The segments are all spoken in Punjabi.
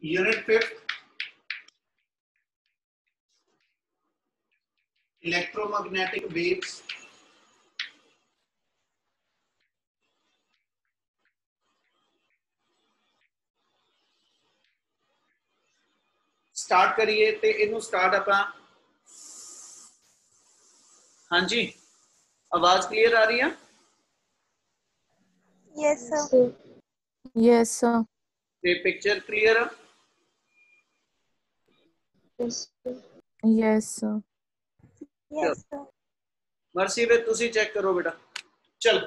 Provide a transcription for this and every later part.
Unit 5th, electromagnetic waves. Start करिए ते इनू स्टार्ट अपना। हाँ जी, आवाज क्लियर आ रही है? Yes, sir. Yes, sir. ते पिक्चर क्लियर है? Yes, sir. Yes, sir. मर्सी वे तुसी चेक करो बेटा। चल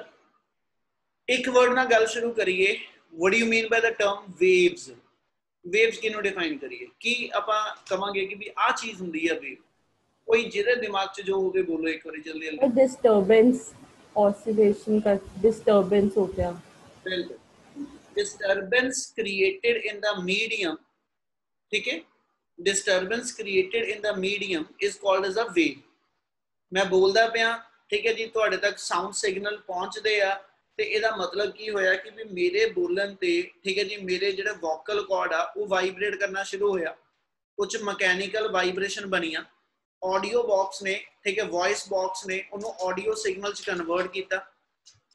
एक वर्ड ना गल शुरू करिए। What do you mean by the term waves? Waves किनू डिफाइन करिए कि ਆਪਾਂ ਕਵਾਂਗੇ कि भी आ चीज ਹੁੰਦੀ है वेव। कोई जिहदे दिमाग च जो होवे बोलो एक बार जल्दी जल्दी। डिस्टर्बेंस ऑसिलेशन का डिस्टर्बेंस हो गया। बिल्कुल, disturbance created in the medium, ठीक है, disturbance created in the medium is called as a wave. मैं बोलदा पिया, ठीक है जी, तुहाडे तक साउंड सिग्नल पहुंचदे आ ते इहदा मतलब की होया कि भी मेरे बोलन ते, ठीक है जी, मेरे जिहड़े वोकल कॉर्ड आ वो वाइब्रेट करना शुरू होया, कुछ मैकेनिकल वाइब्रेशन बनिया, ऑडियो बॉक्स ने, ठीक है, वॉइस बॉक्स ने उन्होंने ऑडियो सिग्नल च कन्वर्ट किया,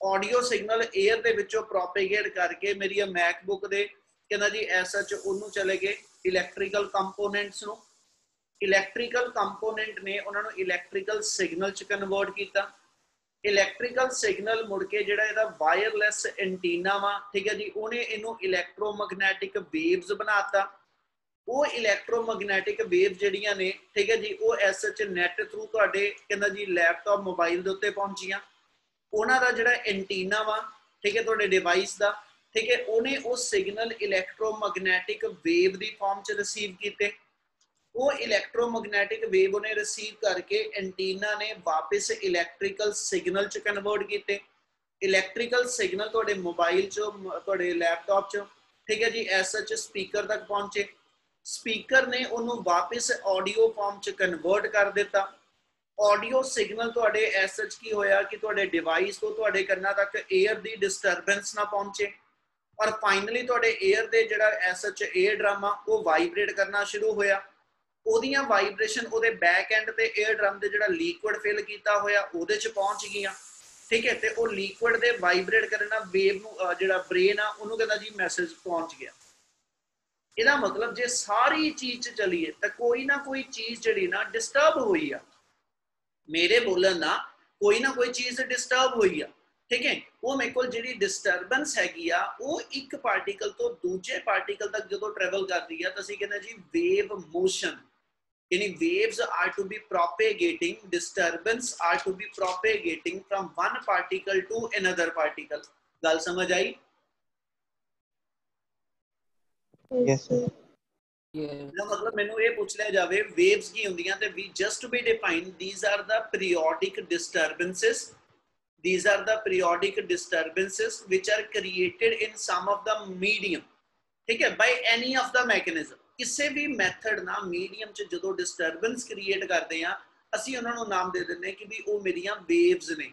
ऑडियो सिग्नल एयर दे विचों प्रोपेगेट करके मेरी मैकबुक दे कहना जी ऐसा च उन्होंने चले गए electrical components no, electrical component ने उन्होंने इलैक्ट्रिकल सिग्नल च कन्वर्ट किया, इलैक्ट्रिकल सिग्नल मुड़ के जिहड़ा इहदा वायरलैस एंटीना वा, ठीक है जी, उन्हें इनू इलैक्ट्रोमैग्नेटिक वेव्स बनाता। वो इलैक्ट्रोमैग्नेटिक वेव जिहड़ियां ने, ठीक है जी, वो एसएच नैट थ्रू तुहाडे कहंदा जी लैपटॉप मोबाइल दे उत्ते पहुंचियां, उन्हां दा जिहड़ा एंटीना वा, ठीक है, तुहाडे डिवाइस दा, ठीक है, उन्हें वो सिग्नल इलैक्ट्रोमैग्नेटिक वेव दी फॉर्म च रिसीव कीते। वो इलैक्ट्रोमैग्नेटिक वेव उन्हें रिसीव करके एंटीना ने वापस इलैक्ट्रिकल सिग्नल च कन्वर्ट कीते। इलैक्ट्रिकल सिग्नल तुहाडे मोबाइल चो, तुहाडे लैपटॉप चो, ठीक है जी, एसएच स्पीकर तक पहुंचे, स्पीकर ने उन्होंने वापस ऑडियो फॉर्म च कन्वर्ट कर दिता। ऑडियो सिग्नल तुहाडे एसएच की होया कि तुहाडे डिवाइस तो तुहाडे कन्ना तक एयर दी डिस्टर्बेंस ना पहुंचे, और फाइनली तुहाडे एयर दे जिहड़ा एसएच एयर ड्रम आ वो वाइब्रेट करना शुरू होया। ओदियां वाइब्रेशन ओदे बैक एंड ते एयर ड्रम दे जिहड़ा लिक्विड फिल कीता होया ओदे च पहुंच गईयां, ठीक है, ते ओ लिक्विड दे वाइब्रेट करना वेव नू जिहड़ा ब्रेन आ उन्होंने कहंदा जी मैसेज पहुंच गया। इहदा मतलब जे सारी चीज चलीए तो कोई ना कोई चीज जिहड़ी ना डिस्टर्ब हुई आ, मेरे बोलन ना कोई ना कोई चीज डिस्टर्ब हुई आ, ठीक है, वो मेरे को जिहड़ी डिस्टर्बेंस हैगी आ वो एक पार्टिकल तो दूजे पार्टिकल तक जो ट्रैवल करती है तो असीं कहंदे जी वेव मोशन, यानी waves are to be propagating, disturbance are to be propagating from one particle to another particle। गल समझ आई? Yes, sir. मतलब मैनू ये पूछ लिया जावे waves की होंदियां ते we just to be defined, these are the periodic disturbances, these are the periodic disturbances which are created in some of the medium, ठीक है, by any of the mechanism। किसी भी मैथड ना मीडियम च जो डिस्टर्बेंस क्रिएट करते हैं असी उन्होंने नाम दे देने कि भी वो मेरिया वेव्स ने,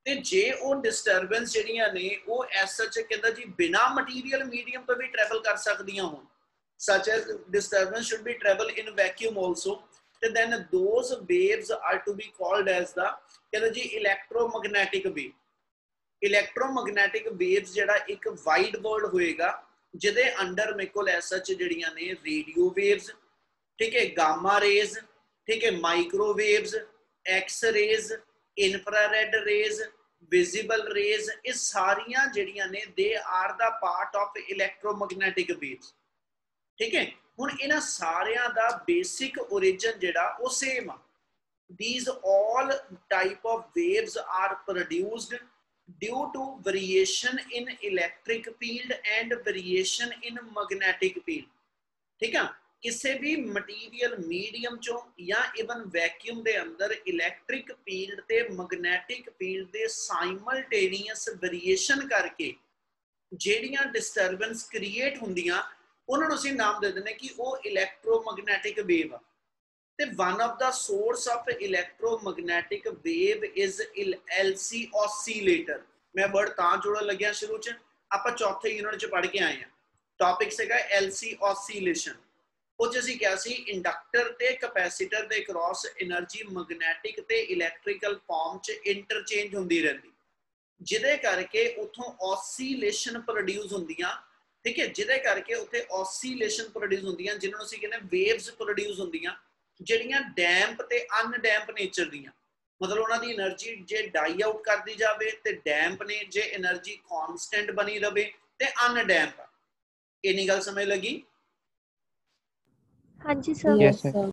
ते जे वो डिस्टर्बेंस जिहड़ियां ने वो ऐसा च कहंदा जी बिना मटीरियल मीडियम तो भी ट्रैवल कर सकदियां होण, such as disturbance should be travel in vacuum also, then those waves are to be called as the कहंदा जी इलैक्ट्रोमैग्नेटिक वेव। इलैक्ट्रोमैग्नेटिक वेव्स जिहड़ा एक वाइड वर्ड होएगा जिदे अंडर मेरे को सच जड़ियां ने रेडियो वेव्स, ठीक है, गामा रेज, ठीक है, microwaves, x rays, infrared rays, visible rays, ये सारियां जड़ियां ने they are the part of electromagnetic waves, ठीक है। हुण इन्हां सारियां दा बेसिक ओरिजिन जिहड़ा वो सेम आ। These all type of waves are produced due to variation in electric field and variation in magnetic field, ठीक है। किसी भी मटीरियल मीडियम चो या इवन वैक्यूम दे अंदर इलैक्ट्रिक फील्ड ते मैग्नेटिक फील्ड दे साइमल्टेनियस वेरिएशन करके जेड़ियां डिस्टर्बेंस क्रिएट हुंदियां उन्होंने असीं नाम दे देने कि वो इलैक्ट्रोमैग्नेटिक वेव आ। ते one of the source of electromagnetic wave is LC oscillator. मैं वर्ड तां जोड़न लग्या शुरू च, आपां चौथे यूनिट च पढ़ के आए हैं। ਟੌਪਿਕ ਸੀਗਾ LC ऑसिलेशन। ਉਹ 'ਚ ਅਸੀਂ ਕਿਹਾ ਸੀ ਇੰਡਕਟਰ ਤੇ ਕੈਪੈਸੀਟਰ ਦੇ ਕ੍ਰਾਸ એનર્ਜੀ ਮੈਗਨੈਟਿਕ ਤੇ ਇਲੈਕਟ੍ਰੀਕਲ ਫਾਰਮ 'ਚ ਇੰਟਰਚੇਂਜ ਹੁੰਦੀ ਰਹਿੰਦੀ, ਜਿਹਦੇ ਕਰਕੇ ਉਥੋਂ ऑसिलेशन प्रोड्यूस ਹੁੰਦੀਆਂ, ठीक है, ਜਿਹਦੇ ਕਰਕੇ ਉੱਥੇ ऑसिलेशन प्रोड्यूस ਹੁੰਦੀਆਂ, ਜਿਹਨਾਂ ਨੂੰ ਅਸੀਂ ਕਹਿੰਦੇ ਵੇਵਸ प्रोड्यूस ਹੁੰਦੀਆਂ, ਜਿਹੜੀਆਂ ਡੈਂਪ ਤੇ ਅਨਡੈਂਪ ਨੇਚਰ ਦੀਆਂ। मतलब उन्होंने एनर्जी जे डाई आउट कर दी जाए तो डैंप ने, जे एनर्जी कांस्टेंट बनी रहे तो अनडैंप। इन्नी गल समझ लगी? हाँ जी सर। Yes, sir.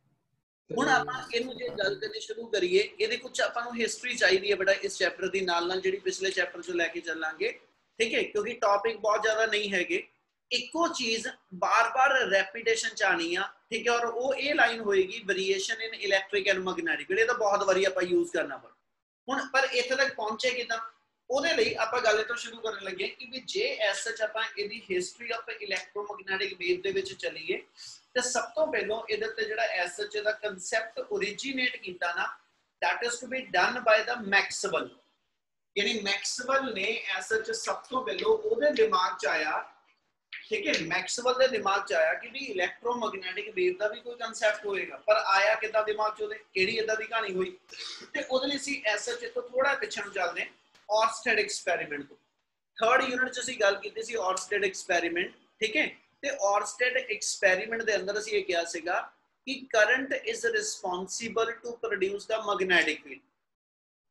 हुण आपां इहनूं जे गल करनी शुरू करिए, इहदे कुछ आपां नूं हिस्टरी चाहिदी है बेटा इस चैप्टर दी नाल नाल जिहड़ी पिछले चैप्टर चों लैके चलांगे, ठीक है, क्योंकि टॉपिक बहुत ज़्यादा नहीं हैगे, इक्को चीज़ बार बार रैपीटेशन च आनी आ, ठीक है, और वो ये लाइन होएगी वेरिएशन इन इलैक्ट्रिक एंड मैग्नैटिक, ये तो बहुत बारी आपां यूज करना हुण, पर इत्थे तक पहुंचे किदां, ਉਹਦੇ ਲਈ ਆਪਾਂ ਗੱਲ ਤੋਂ ਸ਼ੁਰੂ ਕਰਨ ਲੱਗੇ ਕਿ ਵੀ ਜੇ ਐਸ ਸੱਚ ਆਪਾਂ ਇਹਦੀ ਹਿਸਟਰੀ ਆਫ ਇਲੈਕਟ੍ਰੋਮੈਗਨੈਟਿਕ ਵੇਵ ਦੇ ਵਿੱਚ ਚੱਲੀਏ ਤੇ ਸਭ ਤੋਂ ਪਹਿਲਾਂ ਇਹਦੇ ਤੇ ਜਿਹੜਾ ਐਸ ਸੱਚ ਦਾ ਕਨਸੈਪਟ ਓਰੀਜੀਨੇਟ ਕੀਤਾ ਨਾ, that is to be done by the Maxwell. ਯਾਨੀ ਮੈਕਸਵੈਲ ਨੇ ਐਸ ਸੱਚ ਸਭ ਤੋਂ ਪਹਿਲਾਂ ਉਹਦੇ ਦਿਮਾਗ 'ਚ ਆਇਆ, ठीक है, मैक्सवेल के दिमाग च आया कि भी इलैक्ट्रोमैग्नैटिक वेव का भी कोई कंसैप्ट होएगा, पर आया किदां दिमाग च, किहड़ी इदां दी कहानी हुई ते ओदे लई सी ऐसा इत्थों थोड़ा पिछे नु चलदे ऑर्स्टेड एक्सपेरिमेंट तो। थर्ड यूनिट च असीं गल कीती सी ऑर्स्टेड एक्सपेरिमेंट, ठीक है, ते ऑर्स्टेड एक्सपेरिमेंट दे अंदर असीं ये कहा सीगा कि current is responsible to produce the magnetic field,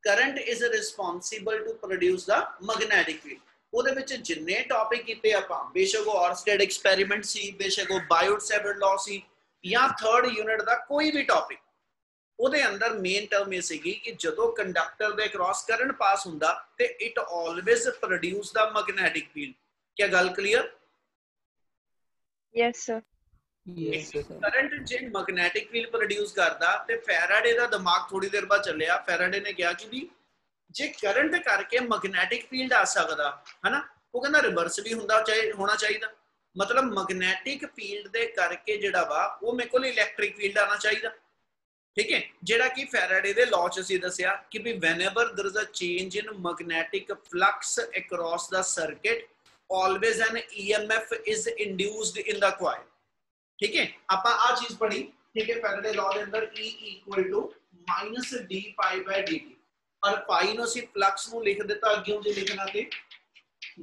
current is responsible to produce the magnetic field. ਉਹਦੇ ਵਿੱਚ ਜਿੰਨੇ ਟੌਪਿਕ ਕੀਤੇ ਆਪਾਂ, ਬੇਸ਼ੱਕ ਉਹ ਔਰਸਟੈਡ ਐਕਸਪੈਰੀਮੈਂਟ ਸੀ, ਬੇਸ਼ੱਕ ਉਹ ਬਾਇਓਟ-ਸੇਵਰਟ ਲਾਅ ਸੀ, ਜਾਂ ਥਰਡ ਯੂਨਿਟ ਦਾ ਕੋਈ ਵੀ ਟੌਪਿਕ, ਉਹਦੇ ਅੰਦਰ ਮੇਨ ਟਰਮ ਇਹ ਸੀਗੀ ਕਿ ਜਦੋਂ ਕੰਡਕਟਰ ਦੇ ਕ੍ਰਾਸ ਕਰੰਟ ਪਾਸ ਹੁੰਦਾ ਤੇ it always produce the magnetic field. ਕੀ ਗੱਲ clear? Yes sir. Yes, sir. Current ਜੇ ਮੈਗਨੈਟਿਕ ਫੀਲਡ ਪ੍ਰੋਡਿਊਸ ਕਰਦਾ ਤੇ ਫੈਰਾਡੇ ਦਾ ਦਿਮਾਗ ਥੋੜੀ ਦੇਰ ਬਾਅਦ ਚੱਲਿਆ। ਫੈਰਾਡੇ ਨੇ ਕਿਹਾ ਕਿ ਵੀ जे करंट करके मैग्नैटिक फील्ड आ सकता है ना, वो कहना रिवर्स भी होना चाहिए, मतलब मैग्नैटिक फील्ड दे करके जिहड़ा वा वो मेरे को इलैक्ट्रिक फील्ड आना चाहिए, ठीक है, जिहड़ा कि फैराडे दे लॉ च असीं दस्सिया कि भी whenever there is a change in magnetic flux across the circuit always an EMF is induced in the coil, ठीक है। आपां आ चीज पढ़ी, ठीक है, फैराडे लॉ दे अंदर E equal to minus d phi by d t, और पाई नो सी फ्लक्स नु लिख देता अगे जे लिखना ते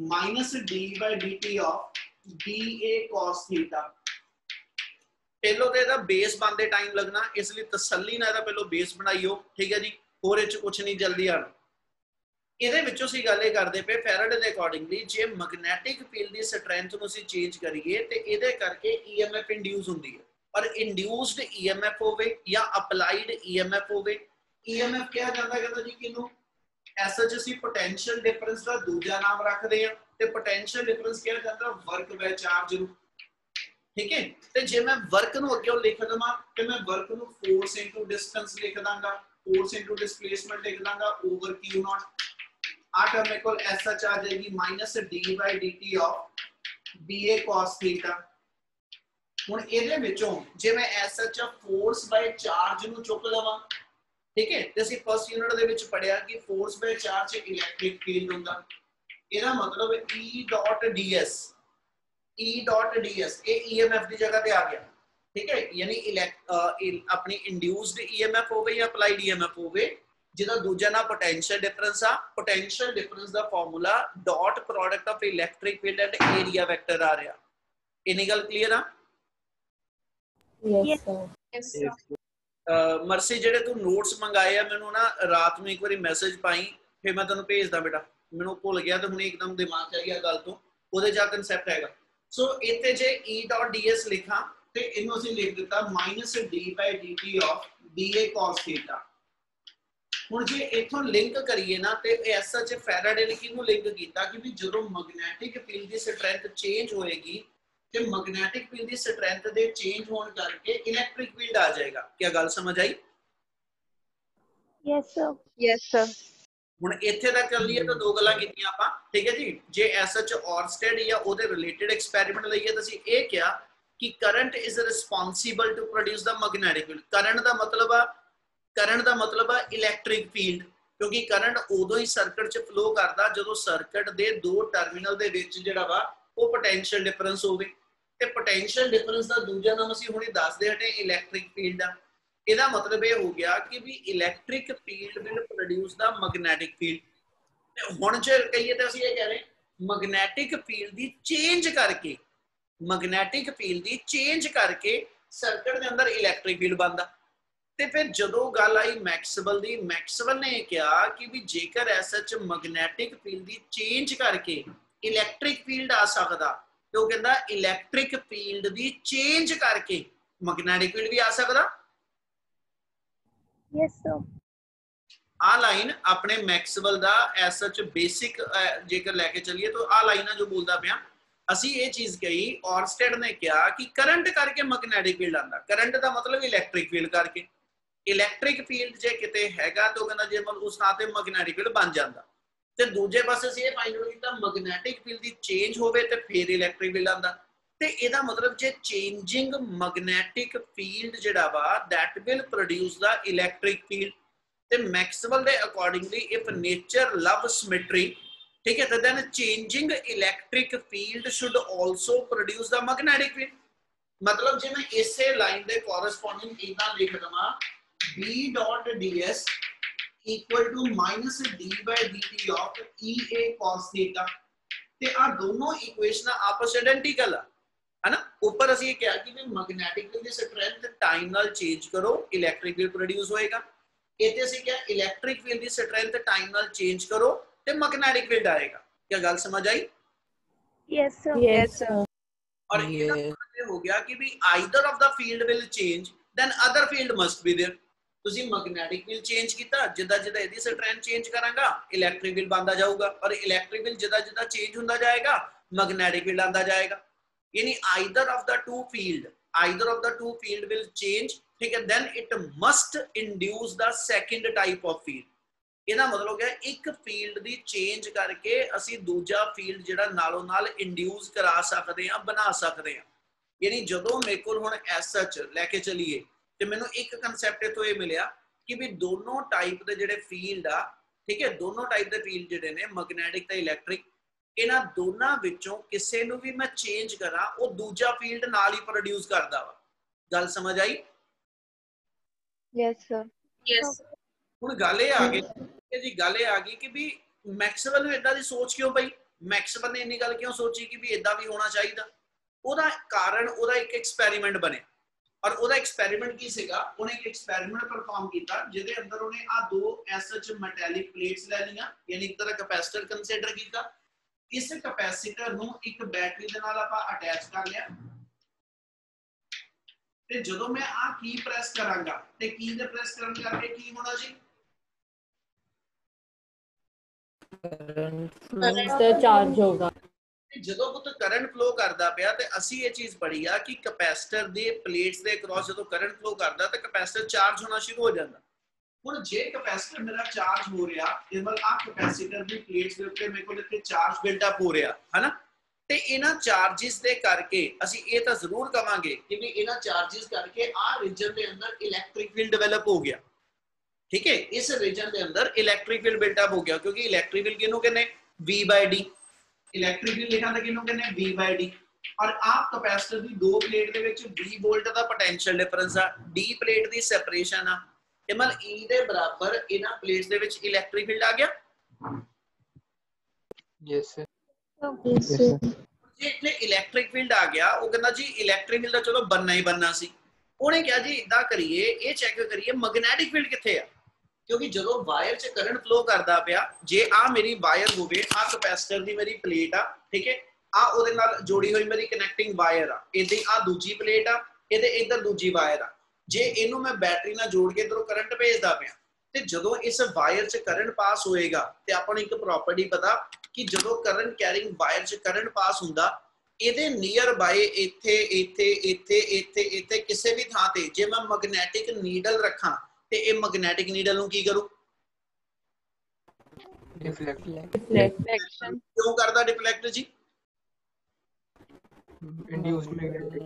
minus d by d t of d A cos theta. पहलो ते दा बेस बनदे टाइम लगना, इसलिए तसल्ली ना दा पहलो बेस बनाइयो, ठीक है जी, होर इच कुछ नहीं जल्दी आना। ਇਹਦੇ ਵਿੱਚੋਂ ਅਸੀਂ ਗੱਲ ਇਹ ਕਰਦੇ ਪਏ ਫੈਰਾਡੇ ਦੇ ਅਕੋਰਡਿੰਗਲੀ ਜੇ ਮੈਗਨੈਟਿਕ ਫੀਲਡ ਦੀ ਸਟਰੈਂਥ ਨੂੰ ਅਸੀਂ ਚੇਂਜ ਕਰੀਏ ਤੇ ਇਹਦੇ ਕਰਕੇ EMF ਇੰਡਿਊਸ ਹੁੰਦੀ ਹੈ, ਔਰ ਇੰਡਿਊਸਡ EMF ਹੋਵੇ ਜਾਂ ਅਪਲਾਈਡ EMF ਹੋਵੇ। EMF ਕਿਹਾ ਜਾਂਦਾ ਕਹਿੰਦਾ ਜੀ ਕਿਨੂੰ, ਐਸਾ ਅਸੀਂ ਪੋਟੈਂਸ਼ੀਅਲ ਡਿਫਰੈਂਸ ਦਾ ਦੂਜਾ ਨਾਮ ਰੱਖਦੇ ਆ ਤੇ ਪੋਟੈਂਸ਼ੀਅਲ ਡਿਫਰੈਂਸ ਕਿਹਾ ਜਾਂਦਾ ਵਰਕ ਬਾਈ ਚਾਰਜ ਨੂੰ, ठीक है, ਤੇ ਜੇ ਮੈਂ ਵਰਕ ਨੂੰ ਅੱਗੇ ਲਿਖ ਦਵਾਂ ਤੇ ਮੈਂ ਵਰਕ ਨੂੰ ਫੋਰਸ ਇਨਟੂ ਡਿਸਟੈਂਸ ਲਿਖ ਦਾਂਗਾ, ਫੋਰਸ ਇਨਟੂ ਡਿਸਪਲੇਸਮੈਂਟ ਲਿਖ ਦਾਂਗਾ ਓਵਰ Q ਨॉट। ਆ ਟਰਮ ਮੇਰੇ ਕੋਲ ਐਸ ਐਚ ਆ ਜਾਏਗੀ minus d by d t of BA cos theta. ਹੁਣ ਇਹਦੇ ਵਿੱਚੋਂ ਜੇ ਮੈਂ S H force by charge ਨੂੰ ਚੁੱਕ ਲਵਾਂ, ठीक है, तो ਅਸੀਂ फर्स्ट यूनिट ਦੇ ਵਿੱਚ ਪੜਿਆ ਕਿ force by charge electric field ਹੁੰਦਾ, ਇਹਦਾ ਮਤਲਬ E dot ds, E dot ds ਇਹ EMF ਦੀ ਜਗ੍ਹਾ ਤੇ ਆ ਗਿਆ, ठीक है, यानी अपनी इंड्यूस्ड EMF ਹੋਵੇ ਜਾਂ ਅਪਲਾਈਡ EMF ਹੋਵੇ, ਜਿਹਦਾ ਦੂਜਾ ਨਾਮ ਪੋਟੈਂਸ਼ੀਅਲ ਡਿਫਰੈਂਸ ਆ। ਪੋਟੈਂਸ਼ੀਅਲ ਡਿਫਰੈਂਸ ਦਾ formula dot product of electric field and area vector ਆ ਰਿਹਾ। ਇਨੀ ਗੱਲ ਕਲੀਅਰ ਆ? Yes sir. Yes sir. मरसी जेडे तू नोट्स मंगाए आ मैनू ना रात में एक बार मैसेज पाई, फिर मैं तेन भेजदा बेटा, मैनू भुल गया तो हुणे एकदम दिमाग च आई गल तो ओदे जा कंसैप्ट हैगा। सो इत्थे जे E डॉट ds लिखा ते इहनू असीं लिख दित्ता minus D by D t of BA cos theta. हुण जे इथों लिंक करिए ना ते ऐसा च फैराडे ने किहनू लिंक कीता कि भी जदों मैग्नैटिक फील्ड दी स्ट्रेंथ चेंज होएगी कि मैग्नेटिक फील्ड की स्ट्रेंथ दे चेंज होने करके इलेक्ट्रिक फील्ड आ जाएगा। क्या गल समझ आई? Yes sir. Yes sir. ਹੁਣ ਇੱਥੇ ਤੱਕ ਕਰ ਲਈਏ ਤਾਂ ਦੋ ਗੱਲਾਂ ਕੀਤੀਆਂ ਆਪਾਂ, ਠੀਕ ਹੈ ਜੀ। ਜੇ ਐਸਐਚ ਔਰਸਟੈਡ ਜਾਂ ਉਹਦੇ ਰਿਲੇਟਡ ਐਕਸਪੈਰੀਮੈਂਟ ਲਈਏ ਤਾਂ ਅਸੀਂ ਇਹ ਕਿਹਾ ਕਿ current is responsible to produce the magnetic field. Current ਦਾ ਮਤਲਬ ਆ ਇਲੈਕਟ੍ਰਿਕ ਫੀਲਡ, ਕਿਉਂਕਿ ਕਰੰਟ ਉਦੋਂ ਹੀ ਸਰਕਟ 'ਚ ਫਲੋ ਕਰਦਾ ਜਦੋਂ ਸਰਕਟ ਦੇ ਦੋ ਟਰਮੀਨਲ ਦੇ ਵਿੱਚ ਜਿਹੜਾ ਵਾ ਉਹ ਪੋਟੈਂਸ਼ੀਅਲ ਡਿਫਰੈਂਸ ਹੋਵੇ। ਤੇ ਪੋਟੈਂਸ਼ੀਅਲ ਡਿਫਰੈਂਸ ਦਾ ਦੂਜਾ ਨਾਮ ਅਸੀਂ ਹੁਣੇ ਦੱਸਦੇ ਹਟੇ ਇਲੈਕਟ੍ਰਿਕ ਫੀਲਡ ਆ। ਇਹਦਾ ਮਤਲਬ ਇਹ ਹੋ ਗਿਆ ਕਿ ਵੀ electric field will produce the magnetic field. ਤੇ ਹੁਣ ਜੇ ਕਹੀਏ ਤਾਂ ਅਸੀਂ ਇਹ ਕਹਿ ਰਹੇ ਮੈਗਨੈਟਿਕ ਫੀਲਡ ਦੀ ਚੇਂਜ ਕਰਕੇ, ਮੈਗਨੈਟਿਕ ਫੀਲਡ ਦੀ ਚੇਂਜ ਕਰਕੇ ਸਰਕਟ ਦੇ ਅੰਦਰ ਇਲੈਕਟ੍ਰਿਕ ਫੀਲਡ ਬਣਦਾ। ਤੇ ਫਿਰ ਜਦੋਂ ਗੱਲ ਆਈ ਮੈਕਸਵੈਲ ਦੀ, ਮੈਕਸਵੈਲ ਨੇ ਕਿਹਾ ਕਿ ਵੀ ਜੇਕਰ ਐਸਾ ਚ ਮੈਗਨੈਟਿਕ ਫੀਲਡ ਦੀ ਚੇਂਜ ਕਰਕੇ ਇਲੈਕਟ੍ਰਿਕ ਫੀਲਡ ਆ ਸਕਦਾ, ਤੇ ਉਹ ਕਹਿੰਦਾ ਇਲੈਕਟ੍ਰਿਕ ਫੀਲਡ ਦੀ ਚੇਂਜ ਕਰਕੇ ਮੈਗਨੈਟਿਕ ਫੀਲਡ ਵੀ ਆ ਸਕਦਾ। Yes, sir. आ लाइन अपने मैक्सवेल दा एज सच बेसिक जेकर लेके चलिए तो आ लाइन जो बोलता पिया ਅਸੀਂ ਇਹ ਚੀਜ਼ ਕਹੀ ਔਰਸਟੈਡ ਨੇ ਕਿਹਾ ਕਿ ਕਰੰਟ ਕਰਕੇ ਮੈਗਨੈਟਿਕ ਫੀਲਡ ਆਂਦਾ। ਕਰੰਟ ਦਾ ਮਤਲਬ ਇਲੈਕਟ੍ਰਿਕ ਫੀਲਡ ਕਰਕੇ। ਇਲੈਕਟ੍ਰਿਕ ਫੀਲਡ ਜੇ ਕਿਤੇ ਹੈਗਾ ਤਾਂ ਉਹ ਕਹਿੰਦਾ ਜੇ ਉਸ ਨਾਲ ਤੇ ਮੈਗਨੈਟਿਕ ਫੀਲਡ ਬਣ ਜਾਂਦਾ। ਤੇ ਦੂਜੇ ਪਾਸੇ ਅਸੀਂ ਇਹ ਫਾਈਂਡ ਆਊਟ ਕੀਤਾ ਮੈਗਨੈਟਿਕ ਫੀਲਡ ਦੀ ਚੇਂਜ ਹੋਵੇ ਤੇ ਫਿਰ ਇਲੈਕਟ੍ਰਿਕ ਫੀਲਡ ਆਂਦਾ। ਤੇ ਇਹਦਾ ਮਤਲਬ ਜੇ ਚੇਂਜਿੰਗ ਮੈਗਨੈਟਿਕ ਫੀਲਡ ਜਿਹੜਾ ਵਾ that will produce the electric field। ਤੇ ਮੈਕਸਵੈਲ ਦੇ accordingly if nature love symmetry, ठीक है, तो then changing electric field should also produce the magnetic field। मतलब जे मैं इसे लाइन दे corresponding इतना लिख दवा B dot ds equal to minus d by dt of EA cos theta। ते आ दोनों इक्वेशन आपस में आइडेंटिकल है ना। ऊपर ਅਸੀਂ ਇਹ ਕਿਹਾ ਕਿ ਵੀ ਮੈਗਨੈਟਿਕ ਫੀਲਡ ਦੀ ਸਟਰੈਂਥ ਟਾਈਮ ਨਾਲ ਚੇਂਜ ਕਰੋ ਇਲੈਕਟ੍ਰਿਕ ਫੀਲਡ ਪ੍ਰੋਡਿਊਸ ਹੋਏਗਾ। ਇੱਥੇ ਅਸੀਂ ਕਿਹਾ ਇਲੈਕਟ੍ਰਿਕ ਫੀਲਡ ਦੀ ਸਟਰੈਂਥ ਟਾਈਮ ਨਾਲ ਚੇਂਜ ਕਰੋ ਤੇ मैग्नेटिक फील्ड आएगा। क्या गल समझ आई? Yes, sir. Yes, sir. और ये हो गया कि भी either of the field will change then other field must be there। ਤੁਸੀਂ मैग्नेटिक फील्ड चेंज ਕੀਤਾ, ਜਿੱਦਾਂ ਜਿੱਦਾਂ ਇਹਦੀ ਸਟਰੈਂਥ ਚੇਂਜ ਕਰਾਂਗਾ ਇਲੈਕਟ੍ਰਿਕ ਫੀਲਡ ਬਣਦਾ ਜਾਊਗਾ, ਔਰ ਇਲੈਕਟ੍ਰਿਕ ਫੀਲਡ ਜਿੱਦਾਂ ਜਿੱਦਾਂ ਚੇਂਜ ਹੁੰਦਾ ਜਾਏਗਾ मैग्नेटिक फील्ड ਆਂਦਾ ਜਾਏਗਾ। यानी either of the two field will change, ठीक है, then it must induce the second type of field। ਇਹਦਾ ਮਤਲਬ ਹੋ ਗਿਆ ਇੱਕ ਫੀਲਡ ਦੀ ਚੇਂਜ ਕਰਕੇ ਅਸੀਂ ਦੂਜਾ ਫੀਲਡ ਜਿਹੜਾ ਨਾਲੋਂ ਨਾਲ ਇੰਡਿਊਸ ਕਰਾ ਸਕਦੇ ਹਾਂ, ਬਣਾ ਸਕਦੇ ਹਾਂ। ਯਾਨੀ ਜਦੋਂ ਮੇਰੇ ਕੋਲ ਹੁਣ ਐਸ ਸੱਚ ਲੈ ਕੇ ਚਲੀਏ ਤੇ ਮੈਨੂੰ ਇੱਕ ਕਨਸੈਪਟ ਇਥੋਂ ਇਹ ਮਿਲਿਆ ਕਿ ਵੀ ਦੋਨੋਂ ਟਾਈਪ ਦੇ ਜਿਹੜੇ ਫੀਲਡ ਆ, ਠੀਕ ਹੈ, ਦੋਨੋਂ ਟਾਈਪ ਦੇ ਫੀਲਡ ਜਿਹੜੇ ਨੇ ਮੈਗਨੈਟਿਕ ਤੇ ਇਲੈਕਟ੍ਰਿਕ, ਇਹਨਾਂ ਦੋਨਾਂ ਵਿੱਚੋਂ ਕਿਸੇ ਨੂੰ ਵੀ ਮੈਂ ਚੇਂਜ ਕਰਾਂ ਉਹ ਦੂਜਾ ਫੀਲਡ ਨਾਲ ਹੀ ਪ੍ਰੋਡਿਊਸ ਕਰਦਾ ਵਾ। ਗੱਲ ਸਮਝ ਆਈ? Yes, sir. Yes. ਹੁਣ ਗੱਲ ਇਹ ਆ ਗਈ ਜੀ, ਗੱਲ ਇਹ ਆ ਗਈ ਕਿ ਵੀ ਮੈਕਸਵੈਲ ਨੂੰ ਇਦਾਂ ਦੀ ਸੋਚ ਕਿਉਂ ਪਈ? ਮੈਕਸਵੈਲ ਨੇ ਇੰਨੀ ਗੱਲ ਕਿਉਂ ਸੋਚੀ ਕਿ ਵੀ ਇਦਾਂ ਵੀ ਹੋਣਾ ਚਾਹੀਦਾ? ਉਹਦਾ ਕਾਰਨ ਉਹਦਾ ਇੱਕ ਐਕਸਪੈਰੀਮੈਂਟ ਬਣਿਆ। ਔਰ ਉਹਦਾ ਐਕਸਪੈਰੀਮੈਂਟ ਕੀ ਸੀਗਾ? ਉਹਨੇ ਇੱਕ ਐਕਸਪੈਰੀਮੈਂਟ ਪਰਫਾਰਮ ਕੀਤਾ ਜਿਹਦੇ ਅੰਦਰ ਉਹਨੇ ਆ ਦੋ ਐਸਐਚ ਮੈਟੈਲਿਕ ਪਲੇਟਸ ਲੈ ਲਈਆਂ, ਯਾਨੀ ਇੱਕ ਤਰ੍ਹਾਂ ਕੈਪੈਸਿਟਰ ਕੰਸੀਡਰ ਕੀਤਾ। ਇਸ ਕੈਪੈਸਿਟਰ ਨੂੰ ਇੱਕ ਬੈਟਰੀ ਦੇ ਨਾਲ ਆਪਾਂ ਅਟੈਚ ਕਰ ਲਿਆ ਤੇ ਜਦੋਂ ਮੈਂ ਆ ਕੀ ਪ੍ਰੈਸ ਕਰਾਂਗਾ ਤੇ ਕੀ ਦੇ ਪ੍ਰੈਸ ਕਰਨ ਕਰਕੇ ਕੀ ਹੋਣਾ ਜੀ? करंट चार्ज होगा। ਜਦੋਂ ਪੁੱਤ ਕਰੰਟ ਫਲੋ ਕਰਦਾ ਪਿਆ ਤੇ ਅਸੀਂ ਇਹ ਚੀਜ਼ ਪੜ੍ਹੀ ਆ ਕਿ ਕੈਪੈਸਿਟਰ ਦੇ ਪਲੇਟਸ ਦੇ ਅਕ੍ਰੋਸ ਜਦੋਂ ਕਰੰਟ ਫਲੋ ਕਰਦਾ ਤਾਂ ਕੈਪੈਸਿਟਰ ਚਾਰਜ ਹੋਣਾ ਸ਼ੁਰੂ ਹੋ ਜਾਂਦਾ। ਹੁਣ ਜੇ ਕੈਪੈਸਿਟਰ ਮੇਰਾ ਚਾਰਜ ਹੋ ਰਿਹਾ ਤੇ ਮਤਲਬ ਆ ਕੈਪੈਸਿਟਰ ਦੀ ਪਲੇਟਸ ਦੇ ਉੱਤੇ ਮੇਰੇ ਕੋਲ ਇੱਥੇ ਚਾਰਜ ਬਿਲਡ ਅਪ ਹੋ ਰਿਹਾ ਹੈ ਨਾ, ਤੇ ਇਹਨਾਂ ਚਾਰजेस ਦੇ ਕਰਕੇ ਅਸੀਂ ਇਹ ਤਾਂ ਜ਼ਰੂਰ ਕਵਾਂਗੇ ਕਿ ਵੀ ਇਹਨਾਂ ਚਾਰजेस ਕਰਕੇ ਆ ਰੀਜਨ ਦੇ ਅੰਦਰ ਇਲੈਕਟ੍ਰਿਕ ਫੀਲਡ ਡਿਵੈਲਪ ਹੋ ਗਿਆ। ठीक है, इस रीजन के अंदर इलेक्ट्रिक फील्ड बिल्टअप हो गया क्योंकि इलेक्ट्रिक फील्ड किन्हों कहने V/D, इलेक्ट्रिक फील्ड लिखा था किन्हों कहने V/D। और आप कैपेसिटर दी दो प्लेट दे विच 20 वोल्ट दा पोटेंशियल डिफरेंस आ, D प्लेट दी सेपरेशन आ, ते मतलब E दे बराबर इना प्लेट्स दे विच इलेक्ट्रिक फील्ड आ गया। Yes, sir. Yes, Yes, sir. जे इतने इलेक्ट्रिक फील्ड आ गया वो कहना जी इलेक्ट्रिक फील्ड दा चलो बनना ही बनना सी। ਉਹਨੇ ਕਿਹਾ ਜੀ ਇਦਾਂ ਕਰੀਏ, ਇਹ ਚੈੱਕ ਕਰੀਏ ਮੈਗਨੈਟਿਕ ਫੀਲਡ ਕਿੱਥੇ ਆ, ਕਿਉਂਕਿ ਜਦੋਂ ਵਾਇਰ 'ਚ ਕਰੰਟ ਫਲੋ ਕਰਦਾ ਪਿਆ, ਜੇ ਆ ਮੇਰੀ ਵਾਇਰ ਹੋਵੇ, ਆ ਕੈਪੈਸਿਟਰ ਦੀ ਮੇਰੀ ਪਲੇਟ ਆ, ਠੀਕ ਹੈ, ਆ ਉਹਦੇ ਨਾਲ ਜੋੜੀ ਹੋਈ ਮੇਰੀ ਕਨੈਕਟਿੰਗ ਵਾਇਰ ਆ, ਇਹਦੀ ਆ ਦੂਜੀ ਪਲੇਟ ਆ, ਇਹਦੇ ਇੱਧਰ ਦੂਜੀ ਵਾਇਰ ਆ। ਜੇ ਇਹਨੂੰ ਮੈਂ ਬੈਟਰੀ ਨਾਲ ਜੋੜ ਕੇ ਇਧਰੋਂ ਕਰੰਟ ਭੇਜਦਾ ਪਿਆ ਤੇ ਜਦੋਂ ਇਸ ਵਾਇਰ 'ਚ ਕਰੰਟ ਪਾਸ ਹੋਏਗਾ ਤੇ ਆਪਾਂ ਨੂੰ ਇੱਕ ਪ੍ਰੋਪਰਟੀ ਪਤਾ ਕਿ ਜਦੋਂ ਕਰੰਟ ਕੈਰਿੰਗ ਵਾਇਰ 'ਚ ਕਰੰਟ ਪਾਸ ਹੁੰਦਾ ਇਹਦੇ ਨੀਅਰ ਬਾਏ ਇੱਥੇ ਇੱਥੇ ਇੱਥੇ ਇੱਥੇ ਇੱਥੇ ਕਿਸੇ ਵੀ ਥਾਂ ਤੇ ਜੇ ਮੈਂ ਮੈਗਨੈਟਿਕ ਨੀਡਲ ਰੱਖਾਂ ਤੇ ਇਹ ਮੈਗਨੈਟਿਕ ਨੀਡਲ ਨੂੰ ਕੀ ਕਰੂ? Deflection. ਕਿਉਂ ਕਰਦਾ ਡਿਫਲੈਕਟ ਜੀ? Induced magnetic.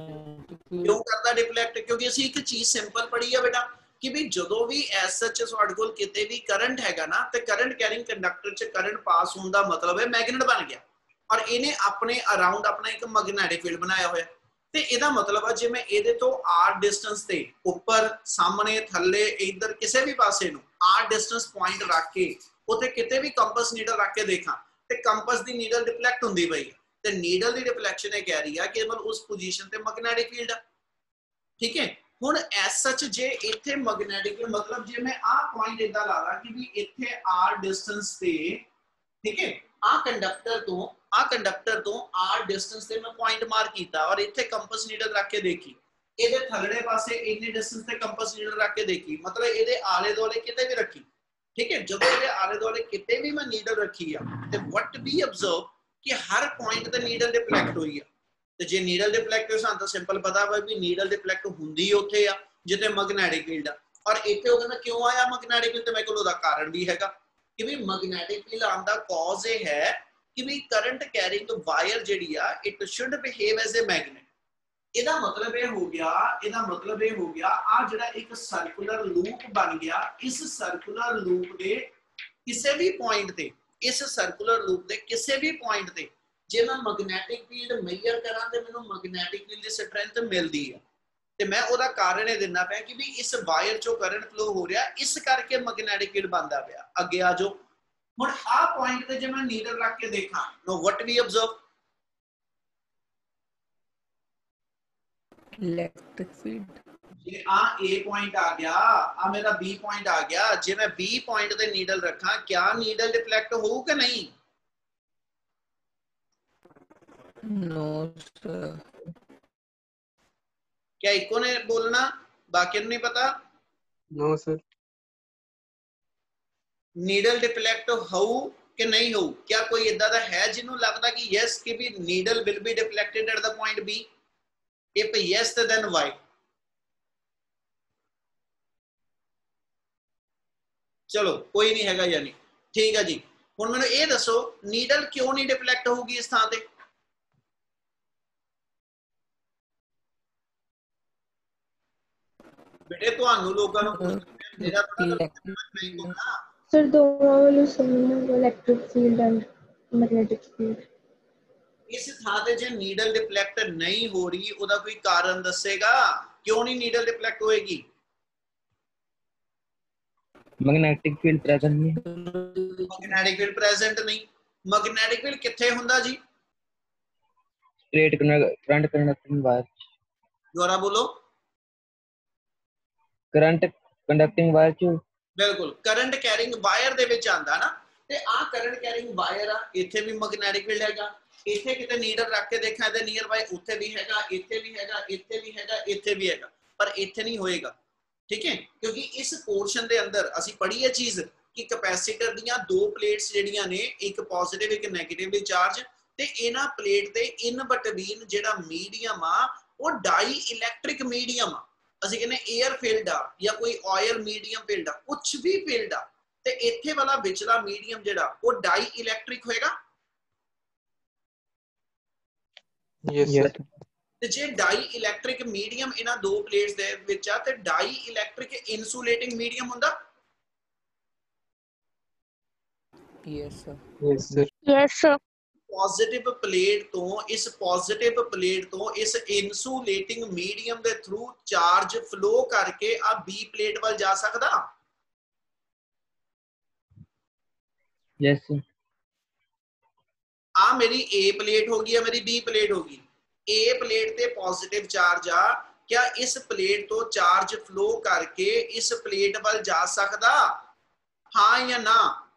ਕਿਉਂ ਕਰਦਾ ਡਿਫਲੈਕਟ? ਕਿਉਂਕਿ ਅਸੀਂ ਇੱਕ ਚੀਜ਼ ਸਿੰਪਲ ਪੜ੍ਹੀ ਆ ਬੇਟਾ ਕਿ ਵੀ ਜਦੋਂ ਵੀ ਐਸ ਸੱਚ ਤੁਹਾਡੇ ਕੋਲ ਕਿਤੇ ਵੀ ਕਰੰਟ ਹੈਗਾ ਨਾ ਤੇ ਕਰੰਟ ਕੈਰਿੰਗ ਕੰਡਕਟਰ 'ਚ ਕਰੰਟ ਪਾਸ ਹੋਣ ਦਾ ਮਤਲਬ ਹੈ ਮੈਗਨੇਟ ਬਣ ਗਿਆ ਔਰ ਇਹਨੇ ਆਪਣੇ ਅਰਾਊਂਡ ਆਪਣਾ ਇੱਕ ਮੈਗਨੈਟਿਕ ਫੀਲਡ ਬਣਾਇਆ ਹੋਇਆ। ਤੇ ਇਹਦਾ ਮਤਲਬ ਆ ਜੇ ਮੈਂ ਇਹਦੇ ਤੋਂ r ਡਿਸਟੈਂਸ ਤੇ ਉੱਪਰ ਸਾਹਮਣੇ ਥੱਲੇ ਇਧਰ ਕਿਸੇ ਵੀ ਪਾਸੇ ਨੂੰ r ਡਿਸਟੈਂਸ ਪੁਆਇੰਟ ਰੱਖ ਕੇ ਉੱਥੇ ਕਿਤੇ ਵੀ ਕੰਪਸ ਨੀਡਲ ਰੱਖ ਕੇ ਦੇਖਾਂ ਤੇ ਕੰਪਸ ਦੀ ਨੀਡਲ ਰਿਫਲੈਕਟ ਹੁੰਦੀ ਪਈ ਤੇ ਨੀਡਲ ਦੀ ਰਿਫਲੈਕਸ਼ਨ ਇਹ ਕਹਿ ਰਹੀ ਆ ਕਿ ਮਤਲਬ ਉਸ ਪੋਜੀਸ਼ਨ ਤੇ ਮੈਗਨੈਟਿਕ ਫੀਲਡ ਆ। ਠੀਕ ਹੈ, ਹੁਣ ਐਸ ਸੱਚ ਜੇ ਇੱਥੇ ਮੈਗਨੈਟਿਕ मतलब ਜੇ ਮੈਂ ਆਹ ਪੁਆਇੰਟ ਇਦਾਂ ਲਾ ਲਾਂ ਕਿ ਵੀ ਇੱਥੇ r ਡਿਸਟੈਂਸ ਤੇ ठीक है आ कंडक्टर तो r डिस्टेंस से मैं पॉइंट मार्क कीता और इथे कंपास नीडल रख के देखी ਇਹਦੇ ਥੱਲੜੇ ਪਾਸੇ ਇੰਨੇ ਡਿਸਟੈਂਸ ਤੇ ਕੰਪਸ ਨੀਡਲ ਰੱਖ ਕੇ ਦੇਖੀ ਮਤਲਬ ਇਹਦੇ ਆਲੇ ਦੁਆਲੇ ਕਿਤੇ ਵੀ ਰੱਖੀ। ਠੀਕ ਹੈ, ਜਦੋਂ ਇਹਦੇ ਆਲੇ ਦੁਆਲੇ ਕਿਤੇ ਵੀ ਮੈਂ ਨੀਡਲ ਰੱਖੀ ਆ ਤੇ ਵਟ ਵੀ ਅਬਜ਼ਰਵ ਕਿ ਹਰ ਪੁਆਇੰਟ ਤੇ ਨੀਡਲ ਰਿਫਲੈਕਟ ਹੋਈ ਆ ਤੇ ਜੇ ਨੀਡਲ ਰਿਫਲੈਕਟ ਹੋ ਸਾਨੂੰ ਤਾਂ ਸਿੰਪਲ ਪਤਾ ਵਾ ਵੀ ਨੀਡਲ ਰਿਫਲੈਕਟ ਹੁੰਦੀ ਉੱਥੇ ਆ ਜਿੱਥੇ ਮੈਗਨੈਟਿਕ ਫੀਲਡ ਆ ਔਰ ਇੱਥੇ ਉਹ ਕਹਿੰਦਾ ਕਿਉਂ ਆਇਆ ਮੈਗਨੈਟਿਕ ਫੀਲਡ ਤੇ ਮੇਰੇ ਕੋਲ ਉਹਦਾ ਕਾਰਨ ਵੀ ਹੈਗਾ ਕਿ ਵੀ ਮੈਗਨੈਟਿਕ ਫੀਲਡ ਆਉਣ ਦਾ ਕਾਜ਼ ਇਹ ਹੈ ਕਿ ਵੀ ਕਰੰਟ ਕੈਰਿੰਗ ਵਾਇਰ ਜਿਹੜੀ ਆ it should behave as a magnet. ਇਹਦਾ ਮਤਲਬ ਇਹ ਹੋ ਗਿਆ ਆ ਜਿਹੜਾ ਇੱਕ ਸਰਕੂਲਰ ਲੂਪ ਬਣ ਗਿਆ ਇਸ ਸਰਕੂਲਰ ਲੂਪ ਦੇ ਕਿਸੇ ਵੀ ਪੁਆਇੰਟ ਤੇ ਜੇ ਮੈਂ ਮੈਗਨੈਟਿਕ ਫੀਲਡ ਮੇਜਰ ਕਰਾਂ ਤੇ ਮੈਨੂੰ ਮੈਗਨੈਟਿਕ ਫੀਲਡ ਦੀ ਸਟਰੈਂਥ ਮਿਲਦੀ ਹੈ ਤੇ ਮੈਂ ਉਹਦਾ ਕਾਰਨ ਇਹ ਦਿੰਦਾ ਪਿਆ ਕਿ ਵੀ ਇਸ ਵਾਇਰ ਚੋਂ ਕਰੰਟ ਫਲੋ ਹੋ ਰਿਹਾ ਇਸ ਕਰਕੇ ਮੈਗਨੈਟਿਕ ਫੀਲਡ ਬਣਦਾ ਪਿਆ। ਅੱਗੇ ਆ ਜਾਓ ਹੁਣ ਆ ਪੁਆਇੰਟ ਤੇ ਜੇ ਮੈਂ ਨੀਡਲ ਰੱਖ ਕੇ ਦੇਖਾਂ ਨੋ ਵਟ ਵੀ ਅਬਜ਼ਰਵ इलेक्ट्रिक फील्ड ਜੇ ਆ A ਪੁਆਇੰਟ ਆ ਗਿਆ ਆ ਮੇਰਾ B ਪੁਆਇੰਟ ਆ ਗਿਆ ਜੇ ਮੈਂ B ਪੁਆਇੰਟ ਤੇ ਨੀਡਲ ਰੱਖਾਂ ਕਿਆ ਨੀਡਲ ਰਿਫਲੈਕਟ ਹੋਊ ਕਿ ਨਹੀਂ? नो सर क्या इको ने बोलना बाकी नहीं पता? नो सर नीडल डिफ्लेक्ट होऊ कि नहीं होऊ? क्या कोई इदा दा है जिन्हों लगता कि यस कि भी needle will be deflected at the point B? If yes then why? चलो कोई नहीं हैगा यानी ठीक है जी। हुण मैनूं ये दसो नीडल क्यों नहीं डिफ्लेक्ट होगी इस थां ते? बेटे ਤੁਹਾਨੂੰ ਲੋਕਾਂ ਨੂੰ ਮੇਰਾ इलेक्ट्रिक फील्ड सर दोनों वालों सही है electric field and magnetic field. इस ਥਾਂ ਤੇ ਜੇ ਨੀਡਲ ਡਿਫਲੈਕਟ ਨਹੀਂ ਹੋ ਰਹੀ ਉਹਦਾ ਕੋਈ ਕਾਰਨ ਦੱਸੇਗਾ ਕਿਉਂ ਨਹੀਂ ਨੀਡਲ ਡਿਫਲੈਕਟ ਹੋਏਗੀ? मैग्नेटिक फील्ड प्रेजेंट नहीं ਮੈਗਨੈਟਿਕ ਫੀਲਡ ਪ੍ਰੈਜ਼ੈਂਟ ਨਹੀਂ। ਮੈਗਨੈਟਿਕ ਫੀਲਡ ਕਿੱਥੇ ਹੁੰਦਾ ਜੀ? स्ट्रेट करंट कंडक्टिंग वायर ਦੁਬਾਰਾ ਬੋਲੋ। करंट कंडक्टिंग वायर ਚ ਬਿਲਕੁਲ ਕਰੰਟ ਕੈਰਿੰਗ ਵਾਇਰ ਦੇ ਵਿੱਚ ਆਂਦਾ ਨਾ ਤੇ ਆ ਕਰੰਟ ਕੈਰਿੰਗ ਵਾਇਰ ਆ ਇੱਥੇ ਵੀ ਮੈਗਨੈਟਿਕ ਫੀਲਡ ਹੈਗਾ ਇੱਥੇ ਕਿਤੇ ਨੀਡਲ ਰੱਖ ਕੇ ਦੇਖਾਂ ਇਹਦੇ ਨੀਅਰ ਬਾਈ ਉੱਥੇ ਵੀ ਹੈਗਾ ਇੱਥੇ ਵੀ ਹੈਗਾ ਇੱਥੇ ਵੀ ਹੈਗਾ ਇੱਥੇ ਵੀ ਹੈਗਾ ਪਰ ਇੱਥੇ ਨਹੀਂ ਹੋਏਗਾ। ठीक है क्योंकि इस पोर्शन के अंदर असी पढ़ी है चीज कि कैपेसिटर दियां दो प्लेट्स जिहड़ियां ने एक पॉजिटिव एक नेगेटिवली चार्ज ते इना प्लेट ते इन बिटवीन जिहड़ा मीडियम आ वो डाई इलैक्ट्रिक मीडियम आ असी कहने एयर फील्ड आ या कोई ऑयल मीडियम फील्ड आ कुछ भी फील्ड आ ते इत्थे वाला विचला मीडियम जिहड़ा वो डाई इलैक्ट्रिक होएगा। यस सर ਤੇ ਜੇ ਡਾਈ ਇਲੈਕਟ੍ਰਿਕ ਮੀਡੀਅਮ ਇਹਨਾਂ ਦੋ ਪਲੇਟਸ ਦੇ ਵਿੱਚ ਆ ਤੇ ਡਾਈ ਇਲੈਕਟ੍ਰਿਕ ਇਨਸੂਲੇਟਿੰਗ ਮੀਡੀਅਮ ਹੁੰਦਾ। Yes sir yes sir yes sir. Positive plate तो इस इनसੂਲੇਟਿੰਗ ਮੀਡੀਅਮ ਦੇ ਥਰੂ ਚਾਰਜ ਫਲੋ ਕਰਕੇ ਆ ਬੀ ਪਲੇਟ ਵੱਲ ਜਾ ਸਕਦਾ। यस आ मेरी ए प्लेट होगी या मेरी बी प्लेट होगी? ए प्लेट ते पॉजिटिव चार्ज आ क्या इस प्लेट तो चार्ज फ्लो करके इस प्लेट वाल जा सकदा? हाँ या ना?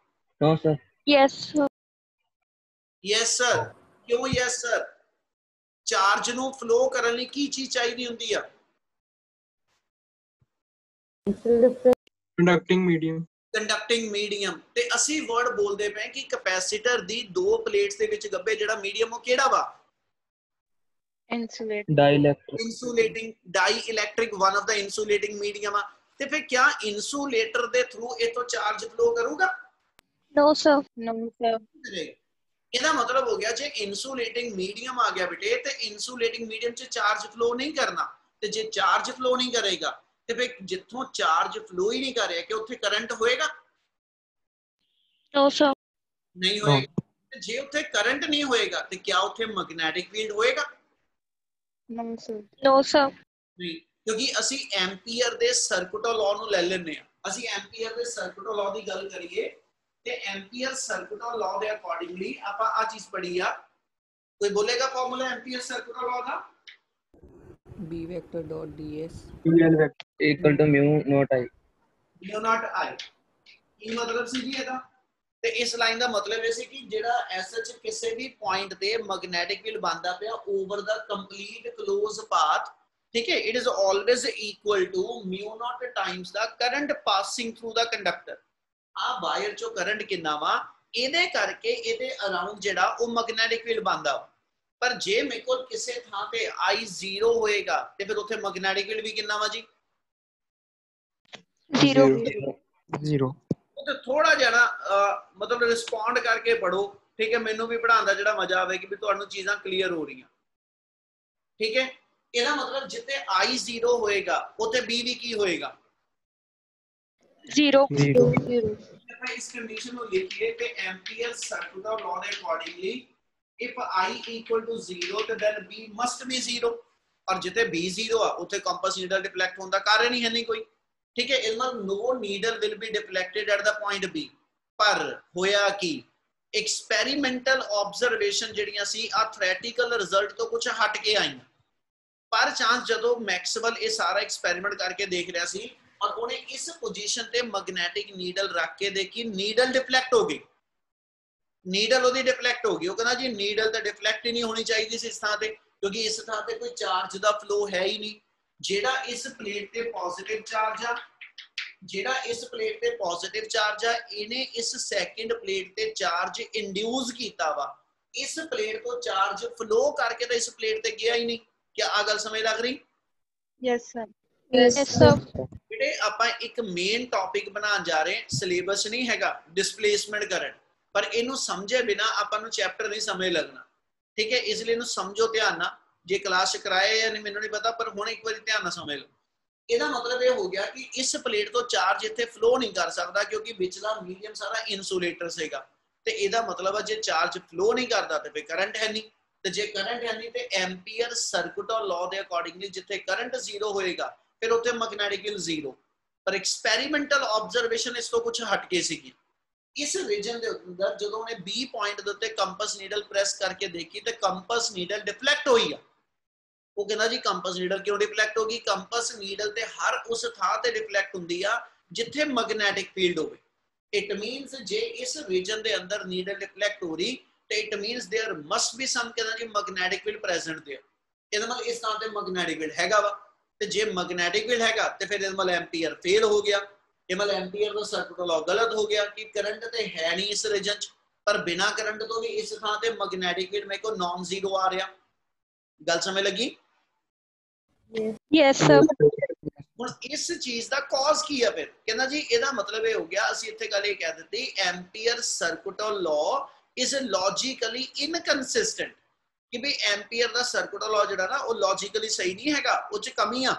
No sir yes sir. Yes sir. क्यों यस सर? चार्ज नु फ्लो करन लई की चीज चाहिदी हुंदी आ? कंडक्टिंग मीडियम कंडक्टिंग मीडियम ते ਅਸੀਂ वर्ड बोलदे पए कि कैपेसिटर दी दो प्लेट्स ਦੇ ਵਿੱਚ ਗੱਬੇ ਜਿਹੜਾ ਮੀਡੀਅਮ ਉਹ ਕਿਹੜਾ ਵਾ? Insulate dielectric insulating dielectric one of the insulating medium ते फिर क्या इंसुलेटर दे थ्रू ये तो चार्ज फ्लो करूगा? No sir. No sir. ਇਹਦਾ ਮਤਲਬ ਹੋ ਗਿਆ ਜੇ ਇਨਸੂਲੇਟਿੰਗ ਮੀਡੀਅਮ ਆ ਗਿਆ ਬੇਟੇ ਤੇ ਇਨਸੂਲੇਟਿੰਗ ਮੀਡੀਅਮ 'ਚ ਚਾਰਜ ਫਲੋ ਨਹੀਂ ਕਰਨਾ ਤੇ ਜੇ ਚਾਰਜ ਫਲੋ ਨਹੀਂ ਕਰੇਗਾ ਤੇ ਫਿਰ ਜਿੱਥੋਂ ਚਾਰਜ ਫਲੋ ਹੀ ਨਹੀਂ ਕਰ ਰਿਹਾ ਕਿ ਉੱਥੇ ਕਰੰਟ ਹੋਏਗਾ? No sir. ਨਹੀਂ ਹੋਏਗਾ। ਤੇ ਜੇ ਉੱਥੇ ਕਰੰਟ ਨਹੀਂ ਹੋਏਗਾ ਤੇ ਕਿਆ ਉੱਥੇ ਮੈਗਨੈਟਿਕ ਫੀਲਡ ਹੋਏਗਾ? No, sir. No, sir. नहीं, क्योंकि ਅਸੀਂ एम्पीयर ਦੇ ਸਰਕੂਟਲ ਲਾਅ ਨੂੰ ਲੈ ਲੈਂਦੇ ਆ। ਅਸੀਂ एम्पीयर ਦੇ ਸਰਕੂਟਲ ਲਾਅ ਦੀ ਗੱਲ ਕਰੀਏ ਤੇ एम्पीयर ਸਰਕੂਟਲ ਲਾਅ ਦੇ ਅਕੋਰਡਿੰਗਲੀ ਆਪਾਂ ਆ ਚੀਜ਼ ਪੜ੍ਹੀ ਆ। कोई बोलेगा फॉर्मूला एम्पीयर सर्कुलर लॉ का? B vector dot ds BL vector equal to mu not I. mu not I ਕੀ ਮਤਲਬ ਸੀ ਜੀ ਇਹਦਾ? ਤੇ ਇਸ ਲਾਈਨ ਦਾ ਮਤਲਬ ਇਹ ਸੀ ਕਿ ਜਿਹੜਾ ਐਸਐਚ ਕਿਸੇ ਵੀ ਪੁਆਇੰਟ ਤੇ ਮੈਗਨੈਟਿਕ ਫੀਲਡ ਬਣਦਾ ਪਿਆ ਓਵਰ ਦਾ ਕੰਪਲੀਟ ক্লোਜ਼ ਪਾਥ, ਠੀਕ ਹੈ, it is always equal to mu not times ਦਾ ਕਰੰਟ ਪਾਸਿੰਗ ਥਰੂ ਦਾ ਕੰਡਕਟਰ। ਆ ਵਾਇਰ ਚੋਂ ਕਰੰਟ ਕਿੰਨਾ ਵਾ, ਇਹਦੇ ਕਰਕੇ ਇਹਦੇ ਅਰਾਊਂਡ ਜਿਹੜਾ ਉਹ ਮੈਗਨੈਟਿਕ ਫੀਲਡ ਬਣਦਾ। ਪਰ ਜੇ ਮੇਰੇ ਕੋਲ ਕਿਸੇ ਥਾਂ ਤੇ I 0 ਹੋਏਗਾ ਤੇ ਫਿਰ ਉੱਥੇ ਮੈਗਨੈਟਿਕ ਫੀਲਡ ਵੀ ਕਿੰਨਾ ਵਾ ਜੀ? 0. zero ਤੇ ਥੋੜਾ ਜਿਹਾ ਨਾ ਮਤਲਬ ਰਿਸਪੌਂਡ ਕਰਕੇ ਪੜੋ, ਠੀਕ ਹੈ, ਮੈਨੂੰ ਵੀ ਪੜਾਉਣ ਦਾ ਜਿਹੜਾ ਮਜ਼ਾ ਆਵੇ ਕਿ ਵੀ ਤੁਹਾਨੂੰ ਚੀਜ਼ਾਂ ਕਲੀਅਰ ਹੋ ਰਹੀਆਂ, ਠੀਕ ਹੈ। ਇਹਦਾ ਮਤਲਬ ਜਿੱਥੇ I 0 ਹੋਏਗਾ ਉੱਥੇ B ਵੀ ਕੀ ਹੋਏਗਾ? 0. zero ਆਪਾਂ ਇਸ ਕੰਡੀਸ਼ਨ ਨੂੰ ਲਿਖੀਏ ਤੇ ਐਂਪੀਅਰ ਸਰਕੂਲਰ ਲਾਅ ਦੇ accordingly if I equal to 0 ਤੇ then B must be 0, ਔਰ ਜਿੱਥੇ B 0 ਆ ਉੱਥੇ ਕੰਪਸ ਨੀਡਲ ਡਿਫਲੈਕਟ ਹੋਣ ਦਾ ਕਾਰਨ ਹੀ ਹੈ ਨਹੀਂ ਕੋਈ, ਠੀਕ ਹੈ। ਇਹਦਾ ਮਤਲਬ no needle will be deflected at the point B। ਪਰ ਹੋਇਆ ਕੀ, ਐਕਸਪੈਰੀਮੈਂਟਲ ਆਬਜ਼ਰਵੇਸ਼ਨ ਜਿਹੜੀਆਂ ਸੀ ਆ ਥਿਓਰੈਟੀਕਲ ਰਿਜ਼ਲਟ ਤੋਂ ਕੁਝ ਹਟ ਕੇ ਆਈਆਂ। ਪਰ ਚਾਂਸ ਜਦੋਂ ਮੈਕਸਵੈਲ ਇਹ ਸਾਰਾ ਐਕਸਪੈਰੀਮੈਂਟ ਕਰਕੇ ਦੇਖ ਰਿਹਾ ਸੀ और ਉਹਨੇ ਇਸ ਪੋਜੀਸ਼ਨ ਤੇ ਮੈਗਨੈਟਿਕ ਨੀਡਲ ਰੱਖ ਕੇ ਦੇਖੀ, ਨੀਡਲ ਡਿਫਲੈਕਟ ਹੋ ਗਈ, ਨੀਡਲ ਉਹਦੀ ਡਿਫਲੈਕਟ ਹੋ ਗਈ। ਉਹ ਕਹਿੰਦਾ ਜੀ ਨੀਡਲ ਤਾਂ ਡਿਫਲੈਕਟ ਹੀ ਨਹੀਂ ਹੋਣੀ ਚਾਹੀਦੀ ਸੀ ਇਸ ਥਾਂ ਤੇ, ਕਿਉਂਕਿ ਇਸ ਥਾਂ ਤੇ ਕੋਈ ਚਾਰਜ ਦਾ ਫਲੋ ਹੈ ਹੀ ਨਹੀਂ। ਜਿਹੜਾ ਇਸ ਪਲੇਟ ਤੇ ਪੋਜ਼ਿਟਿਵ ਚਾਰਜ ਆ, ਜਿਹੜਾ ਇਸ ਪਲੇਟ ਤੇ ਪੋਜ਼ਿਟਿਵ ਚਾਰਜ ਆ, ਇਹਨੇ ਇਸ ਸੈਕਿੰਡ ਪਲੇਟ ਤੇ ਚਾਰਜ ਇੰਡਿਊਸ ਕੀਤਾ ਵਾ। ਇਸ ਪਲੇਟ ਤੋਂ ਚਾਰਜ ਫਲੋ ਕਰਕੇ ਤਾਂ ਇਸ ਪਲੇਟ ਤੇ ਗਿਆ ਹੀ ਨਹੀਂ। ਕੀ ਆ ਗੱਲ ਸਮਝ ਲੱਗ ਰਹੀ? Yes, sir. Yes, sir. ਜਿਹੜੇ ਆਪਾਂ ਇੱਕ ਮੇਨ ਟੌਪਿਕ ਬਣਾਉਣ ਜਾ ਰਹੇ, ਸਿਲੇਬਸ ਨਹੀਂ ਹੈਗਾ ਡਿਸਪਲੇਸਮੈਂਟ ਕਰੰਟ, ਪਰ ਇਹਨੂੰ ਸਮਝੇ ਬਿਨਾ ਆਪਾਂ ਨੂੰ ਚੈਪਟਰ ਨਹੀਂ ਸਮਝ ਲੱਗਣਾ, ਠੀਕ ਹੈ। ਇਸ ਲਈ ਇਹਨੂੰ ਸਮਝੋ ਧਿਆਨ ਨਾਲ। ਜੇ ਕਲਾਸ ਚ ਕਰਾਇਆ ਜਾਂ ਨਹੀਂ ਮੈਨੂੰ ਨਹੀਂ ਪਤਾ, ਪਰ ਹੁਣ ਇੱਕ ਵਾਰੀ ਧਿਆਨ ਨਾਲ ਸਮਝ ਲਓ। ਇਹਦਾ ਮਤਲਬ ਇਹ ਹੋ ਗਿਆ ਕਿ ਇਸ ਪਲੇਟ ਤੋਂ ਚਾਰਜ ਇੱਥੇ ਫਲੋ ਨਹੀਂ ਕਰ ਸਕਦਾ ਕਿਉਂਕਿ ਵਿਚਲਾ ਮੀਡੀਅਮ ਸਾਰਾ ਇਨਸੂਲੇਟਰ ਸੀਗਾ। ਤੇ ਇਹਦਾ ਮਤਲਬ ਹੈ ਜੇ ਚਾਰਜ ਫਲੋ ਨਹੀਂ ਕਰਦਾ ਤੇ ਫਿਰ ਕਰੰਟ ਹੈ ਨਹੀਂ, ਤੇ ਜੇ ਕਰੰਟ ਹੈ ਨਹੀਂ ਤੇ ਐਂਪੀਅਰ ਸਰਕੂਟਲ ਲਾਅ ਦੇ ਅਕੋਰਡਿੰਗਲੀ ਜਿੱਥੇ ਕਰੰਟ 0 ਹੋਏਗਾ ਫਿਰ ਉੱਥੇ ਮੈਗਨੈਟਿਕ ਫੀਲਡ 0। ਪਰ ਐਕਸਪੈਰੀਮੈਂਟਲ ਆਬਜ਼ਰਵੇਸ਼ਨ ਇਸ ਤੋਂ ਕੁਝ ਹਟ ਕੇ ਸੀਗੀ। ਇਸ ਰੀਜਨ ਦੇ ਅੰਦਰ ਜਦੋਂ ਉਹਨੇ B ਪੁਆਇੰਟ ਦੇ ਉੱਤੇ ਕੰਪਸ ਨੀਡਲ ਪ੍ਰੈਸ ਕਰਕੇ ਦੇਖੀ ਤੇ ਕੰਪਸ ਨੀਡਲ ਡਿਫਲੈਕਟ ਹੋਈ ਆ। ਉਹ ਕਹਿੰਦਾ ਜੀ ਕੰਪਸ ਨੀਡਲ ਕਿਉਂ ਡਿਫਲੈਕਟ ਹੋ ਗਈ? ਕੰਪਸ ਨੀਡਲ ਤੇ ਹਰ ਉਸ ਥਾਂ ਤੇ ਡਿਫਲੈਕਟ ਹੁੰਦੀ ਆ ਜਿੱਥੇ ਮੈਗਨੈਟਿਕ ਫੀਲਡ ਹੋਵੇ। ਇਟ ਮੀਨਸ ਜੇ ਇਸ ਰੀਜਨ ਦੇ ਅੰਦਰ ਨੀਡਲ ਡਿਫਲੈਕਟ ਹੋ ਰਹੀ ਤੇ it means there must be some ਕਹਿੰਦਾ ਜੀ ਮੈਗਨੈਟਿਕ ਫੀਲਡ ਪ੍ਰੈਜ਼ੈਂਟ देयर। ਇਹਦਾ ਮਤਲਬ ਇਸ ਥਾਂ ਤੇ ਮੈਗਨੈਟਿਕ ਫੀਲਡ ਹੈਗਾ ਵਾ, ਤੇ ਜੇ ਮੈਗਨੈਟਿਕ ਫੀਲਡ ਹੈਗਾ ਤੇ ਫਿਰ ਇਹਦਾ ਮਤਲਬ ਐਂਪੀਅਰ ਫੇਲ ਹੋ ਗਿਆ। ਇਹ ਮਤਲਬ ਐਂਪੀਅਰ ਦਾ ਸਰਕੂਟਲ ਲਾਅ ਗਲਤ ਹੋ ਗਿਆ ਕਿ ਕਰੰਟ ਤੇ ਹੈ ਨਹੀਂ ਇਸ ਰੀਜਨ ਚ, ਪਰ ਬਿਨਾ ਕਰੰਟ ਤੋਂ ਵੀ ਇਸ ਥਾਂ ਤੇ ਮੈਗਨੈਟਿਕ ਫੀਲਡ ਮੇਰੇ ਕੋਲ ਨਾਨ ਜ਼ੀਰੋ ਆ ਰਿਹਾ। ਗੱਲ ਸਮਝ ਲੱਗੀ? Yes, sir. ਹੁਣ ਇਸ ਚੀਜ਼ ਦਾ ਕਾਜ਼ ਕੀ ਆ? ਫਿਰ ਕਹਿੰਦਾ ਜੀ ਇਹਦਾ ਮਤਲਬ ਇਹ ਹੋ ਗਿਆ, ਅਸੀਂ ਇੱਥੇ ਗੱਲ ਇਹ ਕਹਿ ਦਿੱਤੀ ਐਂਪੀਅਰ ਸਰਕੂਟਲ ਲਾਅ ਇਜ਼ ਲੌਜੀਕਲੀ ਇਨਕਨਸਿਸਟੈਂਟ, ਕਿ ਵੀ ਐਂਪੀਅਰ ਦਾ ਸਰਕੂਟਲ ਲਾਅ ਜਿਹੜਾ ਨਾ ਉਹ ਲੌਜੀਕਲੀ ਸਹੀ ਨਹੀਂ ਹੈਗਾ, ਉਹ ਚ ਕਮੀ ਆ।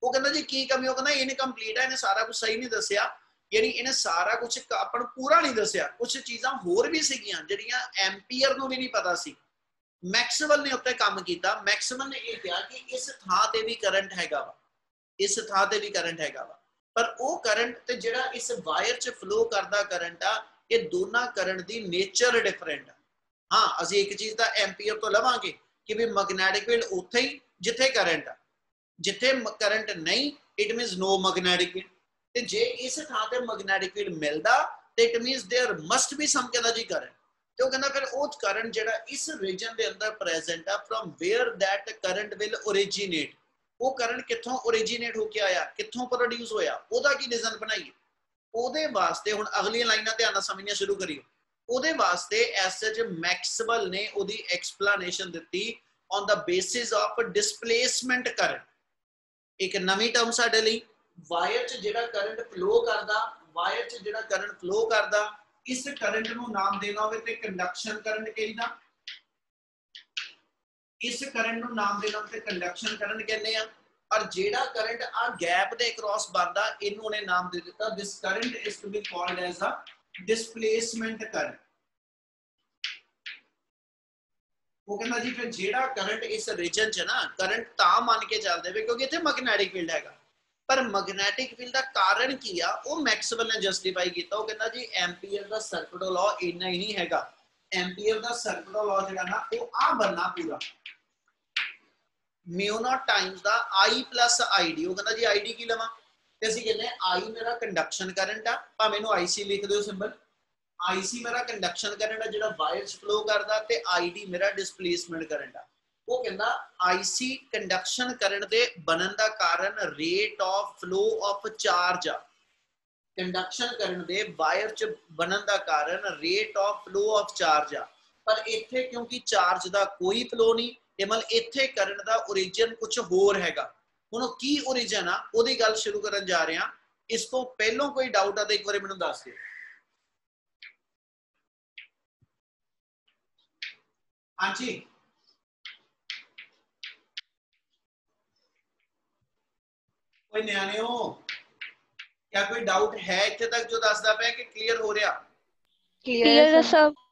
ਉਹ ਕਹਿੰਦਾ ਜੀ ਕੀ ਕਮੀ? ਉਹ ਕਹਿੰਦਾ ਇਨਕੰਪਲੀਟ ਹੈ, ਇਹਨੇ ਸਾਰਾ ਕੁਝ ਸਹੀ ਨਹੀਂ ਦੱਸਿਆ, ਯਾਨੀ ਇਹਨੇ ਸਾਰਾ ਕੁਝ ਆਪਾਂ ਨੂੰ ਪੂਰਾ ਨਹੀਂ ਦੱਸਿਆ। ਕੁਝ ਚੀਜ਼ਾਂ ਹੋਰ ਵੀ ਸੀਗੀਆਂ ਜਿਹੜੀਆਂ ਐਂਪੀਅਰ ਨੂੰ ਵੀ ਨਹੀਂ ਪਤਾ ਸੀ। ਮੈਕਸਵੈਲ ਨੇ ਉੱਤੇ ਕੰਮ ਕੀਤਾ। ਮੈਕਸਵੈਲ ਨੇ ਇਹ ਕਿਹਾ ਕਿ ਇਸ ਥਾਂ ਤੇ ਵੀ ਕਰੰਟ ਹੈਗਾ ਵਾ, ਇਸ ਥਾਂ ਤੇ ਵੀ ਕਰੰਟ ਹੈਗਾ ਵਾ, ਪਰ ਉਹ ਕਰੰਟ ਤੇ ਜਿਹੜਾ ਇਸ ਵਾਇਰ ਚ ਫਲੋ ਕਰਦਾ ਕਰੰਟ ਆ, ਇਹ ਦੋਨਾਂ ਕਰੰਟ ਦੀ ਨੇਚਰ ਡਿਫਰੈਂਟ ਆ। ਹਾਂ, ਅਸੀਂ ਇੱਕ ਚੀਜ਼ ਦਾ ਐਂਪੀਅਰ ਤੋਂ ਲਵਾਂਗੇ ਕਿ ਵੀ ਮੈਗਨੈਟਿਕ ਫੀਲਡ ਉੱਥੇ ਹੀ ਜਿੱਥੇ ਕਰੰਟ ਆ, ਜਿੱਥੇ ਕਰੰਟ ਨਹੀਂ it means no magnetic field. ਤੇ ਜੇ ਇਸ ਥਾਂ ਤੇ ਮੈਗਨੈਟਿਕ ਫੀਲਡ ਮਿਲਦਾ ਤੇ it means there must be some ਕਹਿੰਦਾ ਜੀ ਕਰੰਟ। ਤੇ ਉਹ ਕਹਿੰਦਾ ਫਿਰ ਉਹ ਕਰੰਟ ਜਿਹੜਾ ਇਸ ਰੀਜਨ ਦੇ ਅੰਦਰ ਪ੍ਰੈਜ਼ੈਂਟ ਆ, from where that current will originate, ਉਹ ਕਰੰਟ ਕਿੱਥੋਂ ਓਰੀਜੀਨੇਟ ਹੋ ਕੇ ਆਇਆ, ਕਿੱਥੋਂ ਪ੍ਰੋਡਿਊਸ ਹੋਇਆ, ਉਹਦਾ ਕੀ ਰੀਜ਼ਨ ਬਣਾਈਏ। ਉਹਦੇ ਵਾਸਤੇ ਹੁਣ ਅਗਲੀਆਂ ਲਾਈਨਾਂ ਧਿਆਨ ਨਾਲ ਸਮਝਣੀਆਂ ਸ਼ੁਰੂ ਕਰੀਓ। ਉਹਦੇ ਵਾਸਤੇ ਐਸਐਚ ਮੈਕਸਵੈਲ ਨੇ ਉਹਦੀ ਐਕਸਪਲੇਨੇਸ਼ਨ ਦਿੱਤੀ on the basis of displacement current. ਇੱਕ ਨਵੀਂ ਟਰਮ ਸਾਡੇ ਲਈ, ਵਾਇਰ 'ਚ ਜਿਹੜਾ ਕਰੰਟ ਫਲੋ ਕਰਦਾ, ਵਾਇਰ 'ਚ ਜਿਹੜਾ ਕਰੰਟ ਫਲੋ ਕਰਦਾ, ਇਸ ਕਰੰਟ ਨੂੰ ਨਾਮ ਦੇਣਾ ਹੋਵੇ ਤੇ ਕੰਡਕਸ਼ਨ ਕਰੰਟ ਕਹੀਦਾ। ਇਸ ਕਰੰਟ ਨੂੰ ਨਾਮ ਦੇਣਾ ਤੇ ਕੰਡਕਸ਼ਨ ਕਰੰਟ ਕਹਿੰਦੇ ਆ। ਔਰ ਜਿਹੜਾ ਕਰੰਟ ਆ ਗੈਪ ਦੇ ਅਕ੍ਰੋਸ ਬਣਦਾ, ਇਹਨੂੰ ਉਹਨੇ ਨਾਮ ਦੇ ਦਿੱਤਾ this current is to be called as a displacement current. वो कहना जी फिर जेड़ा करंट इस रीजन च ना करंट तां मान के चलदे वे क्योंकि इत्थे मैग्नेटिक फील्ड हैगा पर मैग्नेटिक फील्ड का कारण की आ वो मैक्सवेल ने जस्टिफाई किया। वो कहना जी एम्पीयर का सर्किट लॉ इन्ना ही नहीं हैगा एम्पीयर का सर्किट लॉ जेड़ा ना वो आ बनना पूरा म्यू नॉट टाइम्स दा आई प्लस आई डी। वो कहना जी आई डी की लवां ते असि कहने आई मेरा कंडक्शन करंट आ भावें इहनूं आई सी लिख दिओ सिंबल आई सी मेरा कंडक्शन करंट है जिहड़ा वायर च फ्लो करदा ते आई डी मेरा डिस्प्लेसमेंट करंट आ। वो कहंदा आई सी कंडक्शन करंट दे बनन दा कारण rate of flow of charge आ कंडक्शन करंट दे वायर च बनन दा कारण rate of flow of charge आ पर इत्थे क्योंकि चार्ज दा कोई फ्लो नहीं ते मतलब इत्थे करंट दा ओरिजिन कुछ होर हैगा। हुण की ओरिजिन आ ओदी गल शुरू करन जा रहे हां। इस तो पहलों कोई डाउट आ ते एक बार मैनूं दस दिओ। हाँ जी कोई न्याणे हो क्या कोई डाउट है इत्थे तक जो दसदा पिया कि क्लियर हो रहा? Clear है सब।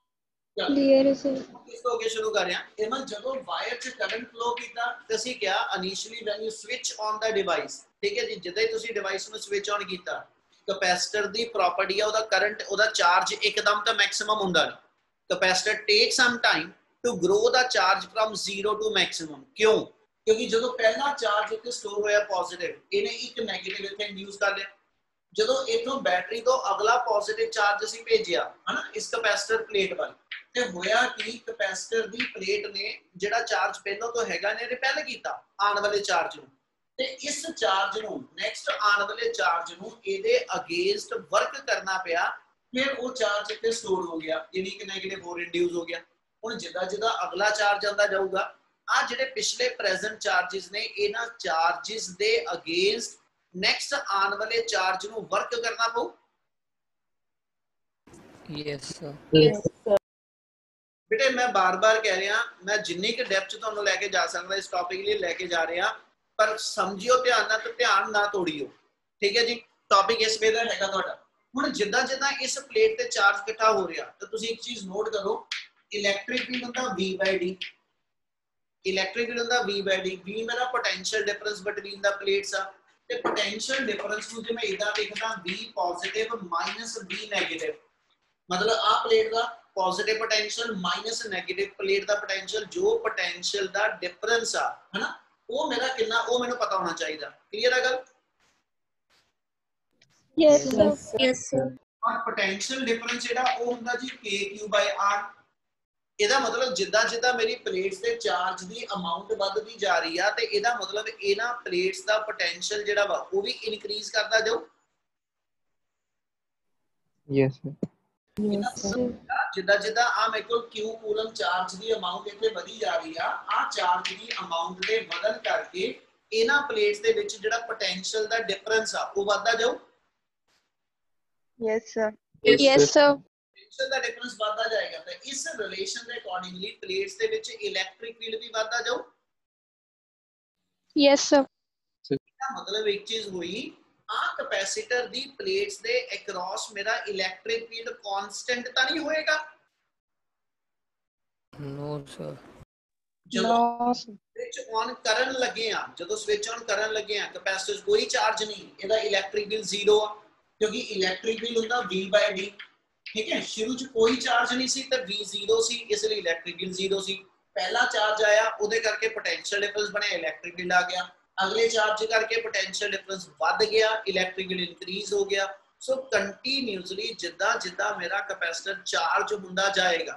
क्लियर है सर। इस तो आगे शुरू कर रहे हैं। एमन जब वायर च करंट फ्लो कीता ते ਅਸੀਂ क्या initially when you switch on the device ठीक है जी जिद्दां ही ਤੁਸੀਂ डिवाइस ਨੂੰ स्विच ऑन ਕੀਤਾ कैपेसिटर ਦੀ प्रॉपर्टी ਹੈ ਉਹਦਾ करंट ਉਹਦਾ चार्ज एकदम ਤਾਂ मैक्सिमम ਹੁੰਦਾ ਨਹੀਂ। Capacitor take some time to grow the charge from 0 to maximum. क्यों? क्योंकि ਜਦੋਂ ਪਹਿਲਾ ਚਾਰਜ ਇੱਥੇ ਸਟੋਰ ਹੋਇਆ ਪੋਜ਼ਿਟਿਵ ਇਹਨੇ ਇੱਕ ਨੈਗੇਟਿਵ ਇੱਥੇ ਇੰਡਿਊਸ ਕਰ ਲਿਆ ਜਦੋਂ ਇਥੋਂ ਬੈਟਰੀ ਤੋਂ ਅਗਲਾ ਪੋਜ਼ਿਟਿਵ ਚਾਰਜ ਅਸੀਂ ਭੇਜਿਆ ਹਨਾ ਇਸ ਕੈਪੈਸਿਟਰ ਪਲੇਟ ਵੱਲ ਤੇ ਹੋਇਆ ਕਿ ਕੈਪੈਸਿਟਰ ਦੀ ਪਲੇਟ ਨੇ ਜਿਹੜਾ ਚਾਰਜ ਪਹਿਲਾਂ ਤੋਂ ਹੈਗਾ ਨੇ ਰਿਪੈਲ ਕੀਤਾ ਆਉਣ ਵਾਲੇ ਚਾਰਜ ਨੂੰ ਤੇ ਇਸ ਚਾਰਜ ਨੂੰ ਨੈਕਸਟ ਆਉਣ ਵਾਲੇ ਚਾਰਜ ਨੂੰ ਇਹਦੇ ਅਗੇਂਸਟ ਵਰਕ ਕਰਨਾ ਪਿਆ ਫਿਰ ਉਹ ਚਾਰਜ ਇੱਥੇ ਸਟੋਰ ਹੋ ਗਿਆ ਯਾਨੀ ਕਿ ਨੈਗੇਟਿਵ ਹੋਰ ਇੰਡਿਊਸ ਹੋ ਗਿਆ। ਹੁਣ ਜਿੱਦਾਂ ਜਿੱਦਾਂ ਅਗਲਾ ਚਾਰਜ ਆਉਂਦਾ ਜਾਊਗਾ ਆ ਜਿਹੜੇ ਪਿਛਲੇ ਪ੍ਰੈਜ਼ੈਂਟ ਚਾਰजेस ਨੇ ਇਹਨਾਂ ਚਾਰजेस ਦੇ ਅਗੇਂਸਟ नेक्स्ट आने वाले चार्ज नु वर्क करना पऊ। Yes sir. Yes. बेटे मैं बार-बार कह रहा मैं जिन्नी के डेप्थ ਤੁਹਾਨੂੰ ਲੈ ਕੇ ਜਾ ਸਕਦਾ ਇਸ ਟੌਪਿਕ ਲਈ ਲੈ ਕੇ ਜਾ ਰਿਹਾ ਪਰ ਸਮਝਿਓ ਧਿਆਨ ਨਾਲ ਤੇ ਧਿਆਨ ਨਾ ਤੋੜਿਓ ਠੀਕ ਹੈ ਜੀ। ਟੌਪਿਕ ਇਸ ਵੇ ਦਾ ਹੈਗਾ ਤੁਹਾਡਾ। ਹੁਣ ਜਿੱਦਾਂ ਜਿੱਦਾਂ ਇਸ ਪਲੇਟ ਤੇ ਚਾਰਜ ਇਕੱਠਾ ਹੋ ਰਿਹਾ ਤਾਂ ਤੁਸੀਂ ਇੱਕ ਚੀਜ਼ ਨੋਟ ਕਰੋ ਇਲੈਕਟ੍ਰਿਕ ਫੀਲਡ ਹੁੰਦਾ V/d ਇਲੈਕਟ੍ਰਿਕ ਫੀਲਡ ਹੁੰਦਾ V/d V ਮੇਰਾ ਪੋਟੈਂਸ਼ੀਅਲ ਡਿਫਰੈਂਸ ਬਿਟਵੀਨ ਦਾ ਪਲੇਟਸ ਆ ਤੇ पोटेंशियल डिफरेंस ਨੂੰ ਜੇ ਮੈਂ ਇਦਾਂ ਲਿਖਦਾ V positive minus V negative ਮਤਲਬ ਆ ਪਲੇਟ ਦਾ positive potential minus negative plate ਦਾ ਪੋਟੈਂਸ਼ੀਅਲ ਜੋ ਪੋਟੈਂਸ਼ੀਅਲ ਦਾ ਡਿਫਰੈਂਸ ਆ ਹਨਾ ਉਹ ਮੇਰਾ ਕਿੰਨਾ ਉਹ ਮੈਨੂੰ ਪਤਾ ਹੋਣਾ ਚਾਹੀਦਾ। ਕਲੀਅਰ ਹੈ ਗੱਲ? Yes sir. Yes sir. ਔਰ ਪੋਟੈਂਸ਼ੀਅਲ ਡਿਫਰੈਂਸ ਜਿਹੜਾ ਉਹ ਹੁੰਦਾ ਜੀ KQ/R। ਇਹਦਾ ਮਤਲਬ ਜਿੱਦਾਂ ਜਿੱਦਾਂ ਮੇਰੀ ਪਲੇਟਸ ਦੇ ਚਾਰਜ ਦੀ ਅਮਾਉਂਟ ਵੱਧਦੀ ਜਾ ਰਹੀ ਆ ਤੇ ਇਹਦਾ ਮਤਲਬ ਇਹਨਾਂ ਪਲੇਟਸ ਦਾ ਪੋਟੈਂਸ਼ੀਅਲ ਜਿਹੜਾ ਵਾ ਉਹ ਵੀ ਇਨਕਰੀਜ਼ ਕਰਦਾ ਜਾਊ। Yes sir. ਜਿੱਦਾਂ ਜਿੱਦਾਂ ਆ ਮੇਰੇ ਕੋਲ Q ਕੂਲਮ ਚਾਰਜ ਦੀ ਅਮਾਉਂਟ ਇੱਥੇ ਵਧੀ ਜਾ ਰਹੀ ਆ ਚਾਰਜ ਦੀ ਅਮਾਉਂਟ ਦੇ ਵਧਣ ਕਰਕੇ ਇਹਨਾਂ ਪਲੇਟਸ ਦੇ ਵਿੱਚ ਜਿਹੜਾ ਪੋਟੈਂਸ਼ੀਅਲ ਦਾ ਡਿਫਰੈਂਸ ਆ ਉਹ ਵੱਧਦਾ ਜਾਊ। Yes sir. Yes sir. Potential ਦਾ ਡਿਫਰੈਂਸ ਵਧਦਾ ਜਾਏਗਾ ਤਾਂ ਇਸ ਰਿਲੇਸ਼ਨ ਦੇ ਅਕੋਰਡਿੰਗਲੀ ਪਲੇਟਸ ਦੇ ਵਿੱਚ ਇਲੈਕਟ੍ਰਿਕ ਫੀਲਡ ਵੀ ਵਧਦਾ ਜਾਊ। Yes sir. ਇਹਦਾ ਮਤਲਬ ਇੱਕ ਚੀਜ਼ ਹੋਈ ਆ ਕੈਪੈਸਿਟਰ ਦੀ ਪਲੇਟਸ ਦੇ ਅਕ੍ਰੋਸ ਮੇਰਾ ਇਲੈਕਟ੍ਰਿਕ ਫੀਲਡ ਕਾਂਸਟੈਂਟ ਤਾਂ ਨਹੀਂ ਹੋਏਗਾ। No sir. ਜਦੋਂ ਸਵਿਚ ਔਨ ਕਰਨ ਲੱਗੇ ਆ ਜਦੋਂ ਸਵਿਚ ਔਨ ਕਰਨ ਲੱਗੇ ਆ ਕੈਪੈਸਿਟਰ ਕੋਈ ਚਾਰਜ ਨਹੀਂ ਇਹਦਾ ਇਲੈਕਟ੍ਰਿਕ ਫੀਲਡ 0 ਆ ਕਿਉਂਕਿ ਇਲੈਕਟ੍ਰਿਕ ਫੀਲਡ ਹੁੰਦਾ V/d ठीक है। शुरू च कोई चार्ज नहीं सी तो V 0 सी इसलिए इलेक्ट्रिक फील्ड 0 सी। पहला चार्ज आया उहदे करके पोटेंशियल डिफरेंस बने इलेक्ट्रिक फील्ड आ गया अगले चार्ज करके पोटेंशियल डिफरेंस बढ़ गया इलेक्ट्रिक फील्ड इंक्रीज हो गया। सो कंटीन्यूअसली जिद्दां जिद्दां मेरा कैपेसिटर चार्ज हुंदा जाएगा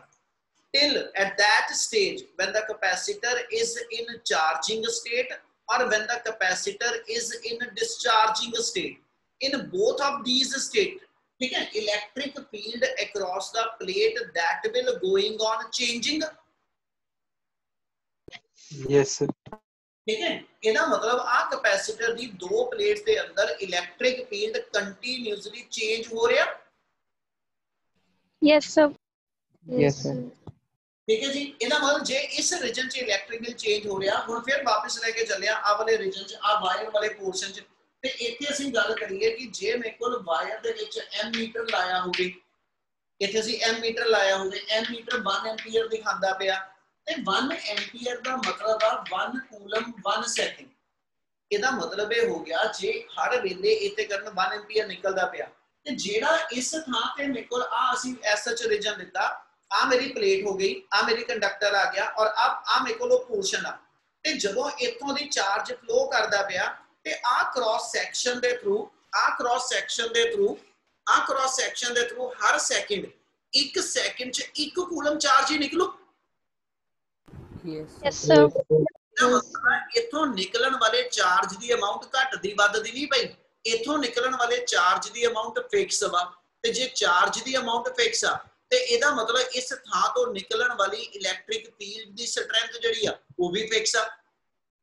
till at that stage when the capacitor is in charging state or when the capacitor is in discharging state in both of these states ठीक है electric field across the plate that will going on changing. Yes sir. ठीक है ਇਹਦਾ ਮਤਲਬ ਆ ਕੈਪੈਸਿਟਰ ਦੀ ਦੋ ਪਲੇਟਸ ਦੇ ਅੰਦਰ ਇਲੈਕਟ੍ਰਿਕ ਫੀਲਡ ਕੰਟੀਨਿਊਸਲੀ ਚੇਂਜ ਹੋ ਰਿਹਾ। Yes sir. Yes sir. ठीक है जी ਇਹਦਾ ਮਤਲਬ ਜੇ ਇਸ ਰੀਜਨ 'ਚ ਇਲੈਕਟ੍ਰਿਕ ਫੀਲਡ ਚੇਂਜ ਹੋ ਰਿਹਾ ਹੁਣ ਫਿਰ ਵਾਪਸ ਲੈ ਕੇ ਚੱਲਿਆ ਆ ਵਾਲੇ ਰੀਜਨ 'ਚ ਆ ਵਾਇਰ ਵਾਲੇ ਪੋਰਸ਼ਨ 'ਚ ਤੇ ਇੱਥੇ ਅਸੀਂ ਗੱਲ ਕਰੀਏ ਕਿ ਜੇ ਮੇਰੇ ਕੋਲ ਵਾਇਰ ਦੇ ਵਿੱਚ m ਮੀਟਰ ਲਾਇਆ ਹੋਵੇ ਇੱਥੇ ਅਸੀਂ m ਮੀਟਰ ਲਾਇਆ ਹੋਵੇ m ਮੀਟਰ 1 ਐਂਪੀਅਰ ਦਿਖਾਉਂਦਾ ਪਿਆ ਤੇ 1 एंपीयर ਦਾ ਮਤਲਬ ਆ 1 ਕੂਲਮ 1 ਸੈਕਿੰਡ। ਇਹਦਾ ਮਤਲਬ ਇਹ ਹੋ ਗਿਆ ਜੇ ਹਰ ਵੇਲੇ ਇੱਥੇ ਕਰਨ 1 एंपीयर ਨਿਕਲਦਾ ਪਿਆ ਤੇ ਜਿਹੜਾ ਇਸ ਥਾਂ ਤੇ ਮੇਰੇ ਕੋਲ ਆ ਅਸੀਂ ਐਸਐਚ ਰੀਜਨ ਦਿੱਤਾ, ਆ ਮੇਰੀ ਪਲੇਟ ਹੋ ਗਈ, ਆ ਮੇਰੀ ਕੰਡਕਟਰ ਆ ਗਿਆ ਔਰ ਆ ਮੇਰੇ ਕੋਲ ਉਹ ਪੋਰਸ਼ਨ ਆ, ਤੇ ਜਦੋਂ ਇੱਥੋਂ ਦੀ ਚਾਰਜ ਫਲੋ ਕਰਦਾ ਪਿਆ ਤੇ ਆ ਕ੍ਰਾਸ ਸੈਕਸ਼ਨ ਦੇ ਥਰੂ ਹਰ ਸੈਕਿੰਡ 1 ਸੈਕਿੰਡ ਚ 1 ਕੂਲਮ ਚਾਰਜ ਹੀ ਨਿਕਲੂ। Yes, Yes, sir. इथों निकलन वाले चार्ज दी अमाउंट घटदी वधदी नहीं पई, इथों निकलन वाले चार्ज दी अमाउंट फिक्स वा, ते जे चार्ज दी अमाउंट फिक्स आ ते एदा मतलब इस थां तो निकलन वाली इलैक्ट्रिक फील्ड दी स्ट्रेंथ जिहड़ी आ वो भी फिक्स आ।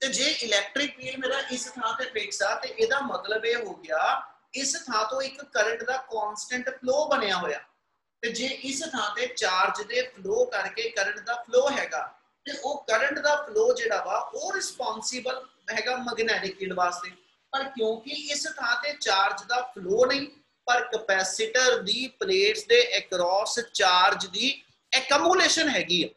ते जे इलैक्ट्रिक फील्ड मेरा इस थां ते फिक्स आ ते एदा मतलब ये हो गया इस थां तो एक करंट दा कांस्टेंट फ्लो बनिया होया, ते जे इस थां ते चार्ज दे फ्लो करके करंट दा फ्लो हैगा ਤੇ ਉਹ ਕਰੰਟ ਦਾ ਫਲੋ ਜਿਹੜਾ ਵਾ ਉਹ ਰਿਸਪੌਂਸਿਬਲ ਹੈਗਾ ਮੈਗਨੈਟਿਕ ਫੀਲਡ ਵਾਸਤੇ। ਪਰ ਕਿਉਂਕਿ ਇਸ ਥਾਂ ਤੇ ਚਾਰਜ ਦਾ ਫਲੋ ਨਹੀਂ, ਪਰ ਕੈਪੈਸਿਟਰ ਦੀ ਪਲੇਟਸ ਦੇ ਅਕ੍ਰੋਸ ਚਾਰਜ ਦੀ ਐਕਮੂਲੇਸ਼ਨ ਹੈਗੀ ਆ।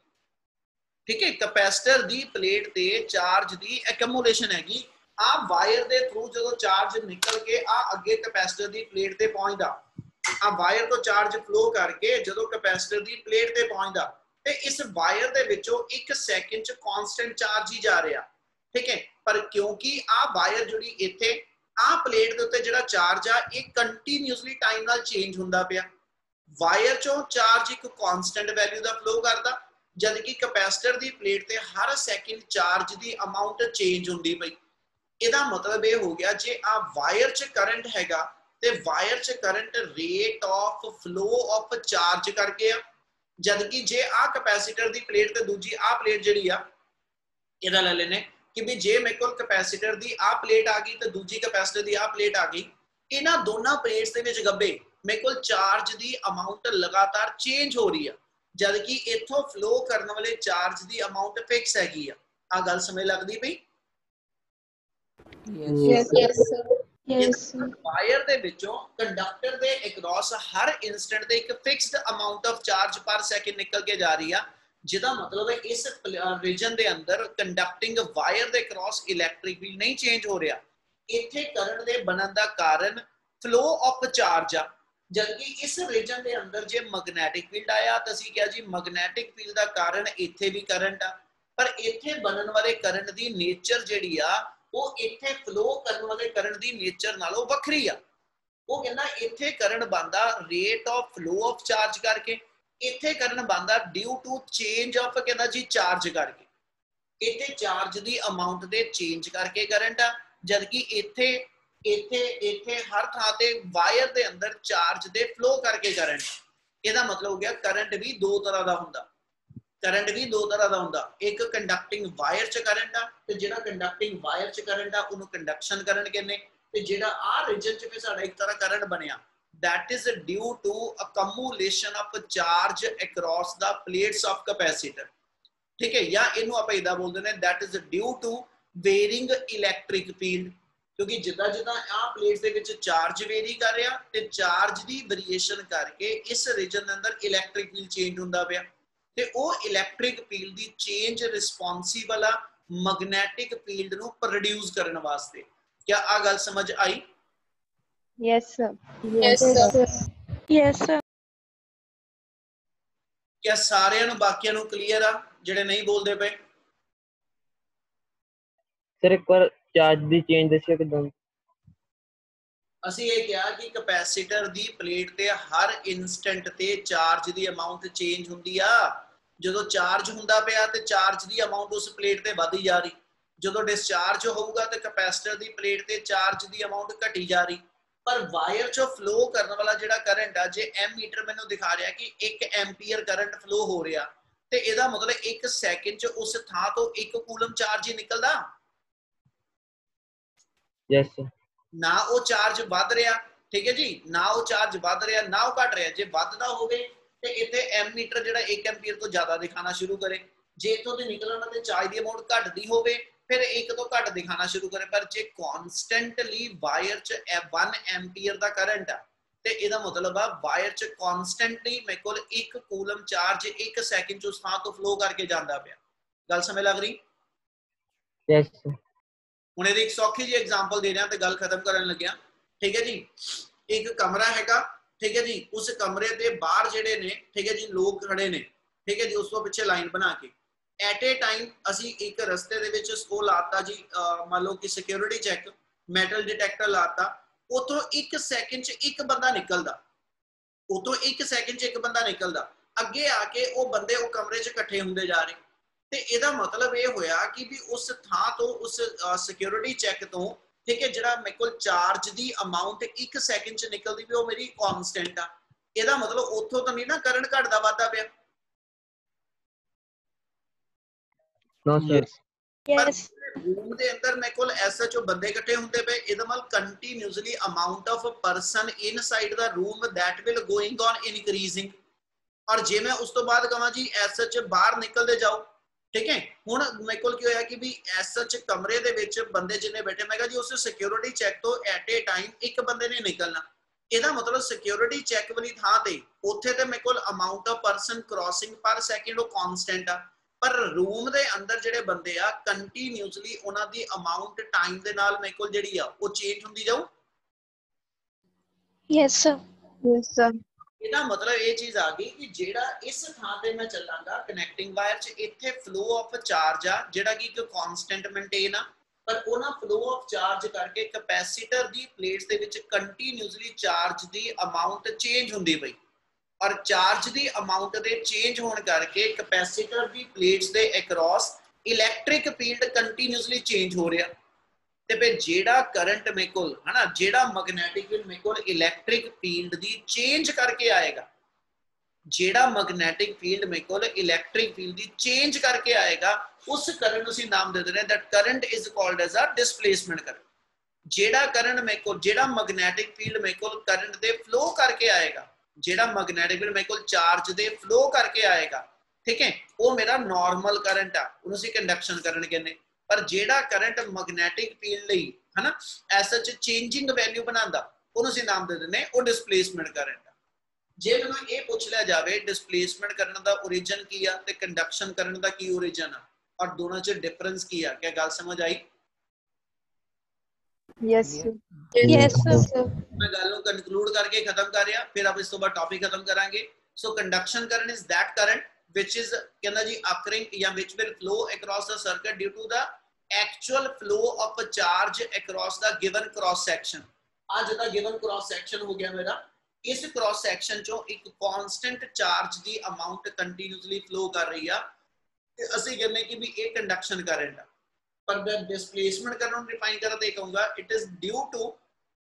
ਠੀਕ ਹੈ, ਕੈਪੈਸਿਟਰ ਦੀ ਪਲੇਟ ਤੇ ਚਾਰਜ ਦੀ ਐਕਮੂਲੇਸ਼ਨ ਹੈਗੀ। ਆ ਵਾਇਰ ਦੇ ਥਰੂ ਜਦੋਂ ਚਾਰਜ ਨਿਕਲ ਕੇ ਆ ਅੱਗੇ ਕੈਪੈਸਿਟਰ ਦੀ ਪਲੇਟ ਤੇ ਪਹੁੰਚਦਾ, ਆ ਵਾਇਰ ਤੋਂ ਚਾਰਜ ਫਲੋ ਕਰਕੇ ਜਦੋਂ ਕੈਪੈਸਿਟਰ ਦੀ ਪਲੇਟ ਤੇ ਪਹੁੰਚਦਾ ਤੇ ਇਸ ਵਾਇਰ ਦੇ ਵਿੱਚੋਂ 1 ਸੈਕਿੰਡ ਚ ਕਾਂਸਟੈਂਟ ਚਾਰਜ ਹੀ ਜਾ ਰਿਹਾ। ਠੀਕ ਹੈ, ਪਰ ਕਿਉਂਕਿ ਆ ਵਾਇਰ ਜਿਹੜੀ ਇੱਥੇ ਆ ਪਲੇਟ ਦੇ ਉੱਤੇ ਜਿਹੜਾ ਚਾਰਜ ਆ ਇਹ ਕੰਟੀਨਿਊਸਲੀ ਟਾਈਮ ਨਾਲ ਚੇਂਜ ਹੁੰਦਾ ਪਿਆ। ਵਾਇਰ ਚੋਂ ਚਾਰਜ ਇੱਕ ਕਾਂਸਟੈਂਟ ਵੈਲਿਊ ਦਾ ਫਲੋ ਕਰਦਾ, ਜਦ ਕਿ ਕੈਪੈਸਿਟਰ ਦੀ ਪਲੇਟ ਤੇ ਹਰ ਸੈਕਿੰਡ ਚਾਰਜ ਦੀ ਅਮਾਉਂਟ ਚੇਂਜ ਹੁੰਦੀ ਪਈ। ਇਹਦਾ ਮਤਲਬ ਇਹ ਹੋ ਗਿਆ ਜੇ ਆ ਵਾਇਰ ਚ ਕਰੰਟ ਹੈਗਾ ਤੇ ਵਾਇਰ ਚ current rate of flow of charge ਕਰਕੇ ਆ, जबकि जे आ कैपेसिटर दी प्लेट ते दूजी आ प्लेट जिहड़ी आ इहदा ले लेने कि भी जे मेरे को कैपेसिटर दी आ प्लेट आ गई ते दूजी कैपेसिटर दी आ प्लेट आ गई, इन्हां दोनों प्लेट्स दे विच गब्बे मेरे को चार्ज दी अमाउंट लगातार चेंज हो रही है, जबकि इथों फ्लो करने वाले चार्ज दी अमाउंट फिक्स हैगी आ गल समझ लगदी पई? yes, Yes, sir. Yes, sir. Wire दे विचों कंडक्टर दे अक्रॉस हर इंस्टेंट दे एक fixed amount of charge per second निकल के जा रही है, जिहदा मतलब है इस रीजन दे अंदर conducting wire they cross electric field नहीं चेंज हो रहा। इत्थे करंट दे बनन दा कारण फ्लो ऑफ चार्ज आ, जबकि इस रीजन दे अंदर जे मैग्नेटिक फील्ड आया तो असीं कहा जी मैग्नेटिक फील्ड दा कारण इत्थे भी करंट आ, पर इत्थे बनन वाले करंट दी नेचर जिहड़ी आ ਉਹ ਇੱਥੇ ਫਲੋ ਕਰਨ ਵਾਲੇ ਕਰੰਟ ਦੀ ਨੇਚਰ ਨਾਲੋਂ ਵੱਖਰੀ ਆ। ਉਹ ਕਹਿੰਦਾ ਇੱਥੇ ਕਰੰਟ ਬੰਦਾ rate of flow of charge ਕਰਕੇ, ਇੱਥੇ ਕਰੰਟ ਬੰਦਾ ਡਿਊ ਟੂ ਚੇਂਜ ਆਫ ਕਹਿੰਦਾ ਜੀ ਚਾਰਜ ਕਰਕੇ, ਇੱਥੇ ਚਾਰਜ ਦੀ ਅਮਾਉਂਟ ਦੇ ਚੇਂਜ ਕਰਕੇ ਕਰੰਟ ਆ, ਜਦਕਿ ਇੱਥੇ ਇੱਥੇ ਇੱਥੇ ਹਰ ਥਾਂ ਤੇ ਵਾਇਰ ਦੇ ਅੰਦਰ ਚਾਰਜ ਦੇ ਫਲੋ ਕਰਕੇ ਕਰੰਟ। ਇਹਦਾ ਮਤਲਬ ਹੋ ਗਿਆ ਕਰੰਟ ਵੀ ਦੋ ਤਰ੍ਹਾਂ ਦਾ ਹੁੰਦਾ, करंट भी दो तरह का होंदा, एक कंडक्टिंग वायर च करंट आ ते जेड़ा कंडक्टिंग वायर च करंट आ उन्होंने कंडक्शन करंट कहने, ते जेड़ा आ रीजन च फिर साडा एक तरह करंट बनया that is due to accumulation of charge across the plates of capacitor। ठीक है, या इनू आपां इदा बोलदे ने that is due to varying electric field, क्योंकि जिदा जिदा आ प्लेट्स दे विच चार्ज वेरी कर रहा ते चार्ज दी वेरिएशन करके इस रीजन दे अंदर इलैक्ट्रिक फील्ड चेंज हुंदा पिया ਤੇ ਉਹ ਇਲੈਕਟ੍ਰਿਕ ਫੀਲਡ ਦੀ ਚੇਂਜ ਰਿਸਪੌਂਸਿਬਲ ਆ ਮੈਗਨੈਟਿਕ ਫੀਲਡ ਨੂੰ ਪ੍ਰੋਡਿਊਸ ਕਰਨ ਵਾਸਤੇ। ਕੀ ਆ ਗੱਲ ਸਮਝ ਆਈ? Yes, sir. Yes, sir. Yes, sir. ਕੀ ਸਾਰਿਆਂ ਨੂੰ ਬਾਕੀਆਂ ਨੂੰ ਕਲੀਅਰ ਆ ਜਿਹੜੇ ਨਹੀਂ ਬੋਲਦੇ ਪਏ? ਸਰ ਇੱਕ ਵਾਰ ਚਾਰਜ ਦੀ ਚੇਂਜ ਦੱਸਿਓ ਕਿਦਾਂ? ਅਸੀਂ ਇਹ ਕਿਹਾ ਕਿ ਕੈਪੈਸਿਟਰ ਦੀ ਪਲੇਟ ਤੇ ਹਰ ਇਨਸਟੈਂਟ ਤੇ ਚਾਰਜ ਦੀ ਅਮਾਉਂਟ ਚੇਂਜ ਹੁੰਦੀ ਆ। ਜਦੋਂ ਚਾਰਜ ਹੁੰਦਾ ਪਿਆ ਤੇ ਚਾਰਜ ਦੀ ਅਮਾਉਂਟ ਉਸ ਪਲੇਟ ਤੇ ਵਧਦੀ ਜਾ ਰਹੀ, ਜਦੋਂ ਡਿਸਚਾਰਜ ਹੋਊਗਾ ਤੇ ਕੈਪੈਸਿਟਰ ਦੀ ਪਲੇਟ ਤੇ ਚਾਰਜ ਦੀ ਅਮਾਉਂਟ ਘਟੀ ਜਾ ਰਹੀ। ਪਰ ਵਾਇਰ ਚੋਂ ਫਲੋ ਕਰਨ ਵਾਲਾ ਜਿਹੜਾ ਕਰੰਟ ਆ, ਜੇ ਐਮੀਟਰ ਮੈਨੂੰ ਦਿਖਾ ਰਿਹਾ ਕਿ 1 ਐਂਪੀਅਰ ਕਰੰਟ ਫਲੋ ਹੋ ਰਿਹਾ ਤੇ ਇਹਦਾ ਮਤਲਬ 1 ਸੈਕਿੰਡ ਚ ਉਸ ਥਾਂ ਤੋਂ 1 ਕੂਲਮ ਚਾਰਜ ਹੀ ਨਿਕਲਦਾ। Yes sir. ਨਾ ਉਹ ਚਾਰਜ ਵੱਧ ਰਿਹਾ, ਠੀਕ ਹੈ ਜੀ, ਨਾ ਉਹ ਚਾਰਜ ਵੱਧ ਰਿਹਾ ਨਾ ਉਹ ਘਟ ਰਿਹਾ। ਜੇ ਵੱਧਦਾ ਹੋਵੇ ਤੇ ਇੱਥੇ ਐਮੀਟਰ ਜਿਹੜਾ 1 ਐਂਪੀਅਰ ਤੋਂ ਜ਼ਿਆਦਾ ਦਿਖਾਣਾ ਸ਼ੁਰੂ ਕਰੇ, ਜੇ ਇਥੋਂ ਦੀ ਨਿਕਲਣ ਵਾਲੇ ਚਾਰਜ ਦੀ ਅਮਾਉਂਟ ਘਟਦੀ ਹੋਵੇ ਫਿਰ 1 ਤੋਂ ਘੱਟ ਦਿਖਾਣਾ ਸ਼ੁਰੂ ਕਰੇ। ਪਰ ਜੇ ਕਨਸਟੈਂਟਲੀ ਵਾਇਰ ਚ 1 ਐਂਪੀਅਰ ਦਾ ਕਰੰਟ ਆ ਤੇ ਇਹਦਾ ਮਤਲਬ ਆ ਵਾਇਰ ਚ ਕਨਸਟੈਂਟਲੀ ਮੇਰੇ ਕੋਲ 1 ਕੂਲਮ ਚਾਰਜ 1 ਸੈਕਿੰਡ ਚ ਉਸ ਥਾਂ ਤੋਂ ਫਲੋ ਕਰਕੇ ਜਾਂਦਾ ਪਿਆ। गल समझ लग रही? Yes sir. ਹੁਣ ਇਹਦੀ ਇੱਕ ਸੌਖੀ ਜੀ ਐਗਜ਼ਾਮਪਲ ਦੇ ਰਿਹਾ ਤੇ ਗੱਲ ਖਤਮ ਕਰਨ ਲੱਗਿਆ। ਠੀਕ ਹੈ ਜੀ, ਇੱਕ ਕਮਰਾ ਹੈਗਾ, ਠੀਕ ਹੈ ਜੀ, ਉਸ ਕਮਰੇ ਦੇ ਬਾਹਰ ਜਿਹੜੇ ਨੇ, ਠੀਕ ਹੈ ਜੀ, ਲੋਕ ਖੜੇ ਨੇ, ਠੀਕ ਹੈ ਜੀ, ਉਸ ਤੋਂ ਪਿੱਛੇ ਲਾਈਨ ਬਣਾ ਕੇ ਐਟ ਏ ਟਾਈਮ ਅਸੀਂ ਇੱਕ ਰਸਤੇ ਦੇ ਵਿੱਚ ਉਹ ਲਾਤਾ ਜੀ, ਮੰਨ ਲਓ ਕਿ ਸਿਕਿਉਰਿਟੀ ਚੈੱਕ, ਮੈਟਲ ਡਿਟੈਕਟਰ ਲਾਤਾ, ਉਥੋਂ 1 ਸੈਕਿੰਡ 'ਚ ਇੱਕ ਬੰਦਾ ਨਿਕਲਦਾ, ਉਤੋਂ 1 ਸੈਕਿੰਡ 'ਚ ਇੱਕ ਬੰਦਾ ਨਿਕਲਦਾ, ਅੱਗੇ ਆ ਕੇ ਉਹ ਬੰਦੇ ਉਹ ਕਮਰੇ 'ਚ ਇਕੱਠੇ ਹੁੰਦੇ ਜਾ ਰਹੇ। ਤੇ ਇਹਦਾ ਮਤਲਬ ਇਹ ਹੋਇਆ ਕਿ ਵੀ ਉਸ ਥਾਂ ਤੋਂ, ਉਸ ਸਿਕਿਉਰਿਟੀ ਚੈੱਕ ਤੋਂ, ਠੀਕ ਹੈ, ਜਿਹੜਾ ਮੇਰੇ ਕੋਲ ਚਾਰਜ ਦੀ ਅਮਾਉਂਟ 1 ਸੈਕਿੰਡ 'ਚ ਨਿਕਲਦੀ ਵੀ ਉਹ ਮੇਰੀ ਕਨਸਟੈਂਟ ਆ। ਇਹਦਾ ਮਤਲਬ ਉੱਥੋਂ ਤਾਂ ਨਹੀਂ ਨਾ ਕਰੰਟ ਘਟਦਾ ਵੱਧਦਾ ਪਿਆ। No sir. Yes. रूम के अंदर मेरे को SHO बंदे इकट्ठे होंगे पे, ਇਹਦਾ ਮਤਲਬ continuously amount of person inside the room that will going on increasing। और जे मैं उस तो बाद कहां जी SH बाहर निकलते जाओ, ठीक है, हुण मेरे को की होया कि भी SH कमरे दे विच बंदे जिन्ने बैठे, मैं कहा जी उस सिक्योरिटी चेक तो एट ए टाइम एक बंदे ने निकलना। ਇਹਦਾ ਮਤਲਬ ਸਿਕਿਉਰਿਟੀ ਚੈੱਕ ਵਾਲੀ ਥਾਂ ਤੇ ਉੱਥੇ ਤੇ ਮੇਰੇ ਕੋਲ ਅਮਾਉਂਟ ਆਫ ਪਰਸਨ ਕ੍ਰਾਸਿੰਗ ਪਰ ਸੈਕਿੰਡ ਉਹ ਕਾਂਸਟੈਂਟ ਆ, ਪਰ ਰੂਮ ਦੇ ਅੰਦਰ ਜਿਹੜੇ ਬੰਦੇ ਆ ਕੰਟੀਨਿਊਸਲੀ ਉਹਨਾਂ ਦੀ ਅਮਾਉਂਟ ਟਾਈਮ ਦੇ ਨਾਲ ਮੇਰੇ ਕੋਲ ਜਿਹੜੀ ਆ ਉਹ ਚੇਂਜ ਹੁੰਦੀ ਜਾਊ। Yes, sir. Yes, sir. ਇਹਦਾ ਮਤਲਬ ਇਹ ਚੀਜ਼ ਆ ਗਈ ਕਿ ਜਿਹੜਾ ਇਸ ਥਾਂ ਤੇ ਮੈਂ ਚੱਲਾਂਗਾ ਕਨੈਕਟਿੰਗ ਵਾਇਰ 'ਚ, ਇੱਥੇ ਫਲੋ ਆਫ ਚਾਰਜ ਆ ਜਿਹੜਾ ਕਿ ਇੱਕ ਕਾਂਸਟੈਂਟ ਮੇਨਟੇਨ ਆ, ਪਰ ਉਹਨਾਂ ਫਲੋ ਆਫ ਚਾਰਜ ਕਰਕੇ ਕੈਪੈਸੀਟਰ ਦੀ ਪਲੇਟਸ ਦੇ ਵਿੱਚ ਕੰਟੀਨਿਊਸਲੀ ਚਾਰਜ ਦੀ ਅਮਾਉਂਟ ਚੇਂਜ ਹੁੰਦੀ ਪਈ, ਔਰ ਚਾਰਜ ਦੀ ਅਮਾਉਂਟ ਦੇ ਚੇਂਜ ਹੋਣ ਕਰਕੇ ਕੈਪੈਸੀਟਰ ਦੀ ਪਲੇਟਸ ਦੇ across electric field continuously change ਹੋ ਰਿਹਾ। ਤੇ ਫਿਰ ਜਿਹੜਾ ਕਰੰਟ ਮੇਰੇ ਕੋਲ ਹੈ ਨਾ, ਜਿਹੜਾ ਮੈਗਨੈਟਿਕ ਫੀਲਡ ਮੇਰੇ ਕੋਲ ਇਲੈਕਟ੍ਰਿਕ ਫੀਲਡ ਦੀ ਚੇਂਜ ਕਰਕੇ ਆਏਗਾ, ਜਿਹੜਾ ਮੈਗਨੈਟਿਕ ਫੀਲਡ ਮੇਰੇ ਕੋਲ ਇਲੈਕਟ੍ਰਿਕ ਫੀਲਡ ਦੀ ਚੇਂਜ ਕਰਕੇ ਆਏਗਾ, ਉਸ ਕਰੰਟ ਨੂੰ ਅਸੀਂ ਨਾਮ ਦੇ ਦਿੰਦੇ ਹਾਂ that current is called as a displacement current। ਜਿਹੜਾ ਕਰੰਟ ਮੇਰੇ ਕੋਲ, ਜਿਹੜਾ ਮੈਗਨੈਟਿਕ ਫੀਲਡ ਮੇਰੇ ਕੋਲ ਕਰੰਟ ਦੇ ਫਲੋ ਕਰਕੇ ਆਏਗਾ, ਜਿਹੜਾ ਮੈਗਨੈਟਿਕ ਫੀਲਡ ਮੇਰੇ ਕੋਲ ਚਾਰਜ ਦੇ ਫਲੋ ਕਰਕੇ ਆਏਗਾ, ਠੀਕ ਹੈ, ਉਹ ਮੇਰਾ ਨਾਰਮਲ ਕਰੰਟ ਆ, ਉਹਨੂੰ ਅਸੀਂ ਕੰਡਕਸ਼ਨ ਕਰੰਟ ਕਹਿੰਦੇ। ਪਰ ਜਿਹੜਾ ਕਰੰਟ ਮੈਗਨੈਟਿਕ ਫੀਲਡ ਲਈ ਹੈ ਨਾ SH ਚੇਂਜਿੰਗ ਵੈਲਿਊ ਬਣਾਉਂਦਾ, ਉਹਨੂੰ ਅਸੀਂ ਨਾਮ ਦੇ ਦਿੰਦੇ ਉਹ ਡਿਸਪਲੇਸਮੈਂਟ ਕਰੰਟ। ਜੇ ਮੈਨੂੰ ਇਹ ਪੁੱਛ ਲਿਆ ਜਾਵੇ ਡਿਸਪਲੇਸਮੈਂਟ ਕਰਨ ਦਾ origin ਕੀ ਆ ਤੇ ਕੰਡਕਸ਼ਨ ਕਰਨ ਦਾ ਕੀ origin ਆ, और दोनों च डिफरेंस की है, क्या गल समझ आई? Yes, sir. Yes, sir. मैं गल नूं कंक्लूड करके खत्म कर रहा, फिर आप इस तो बाद टॉपिक खत्म करांगे। So conduction current is that current which is कहना जी occurring या which will flow across the circuit due to the actual flow of a charge across the given cross section। आज दा given cross section हो गया मेरा, इस cross section चो एक constant charge दी amount continuously flow कर रही है, ਅਸੀਂ ਕਹਿੰਦੇ ਕਿ ਵੀ ਇਹ ਕੰਡਕਸ਼ਨ ਕਰੰਟ ਆ। ਪਰ ਮੈਂ ਡਿਸਪਲੇਸਮੈਂਟ ਕਰਨ ਨੂੰ ਡਿਫਾਈਨ ਕਰਨ ਤੇ ਕਹੂੰਗਾ it is due to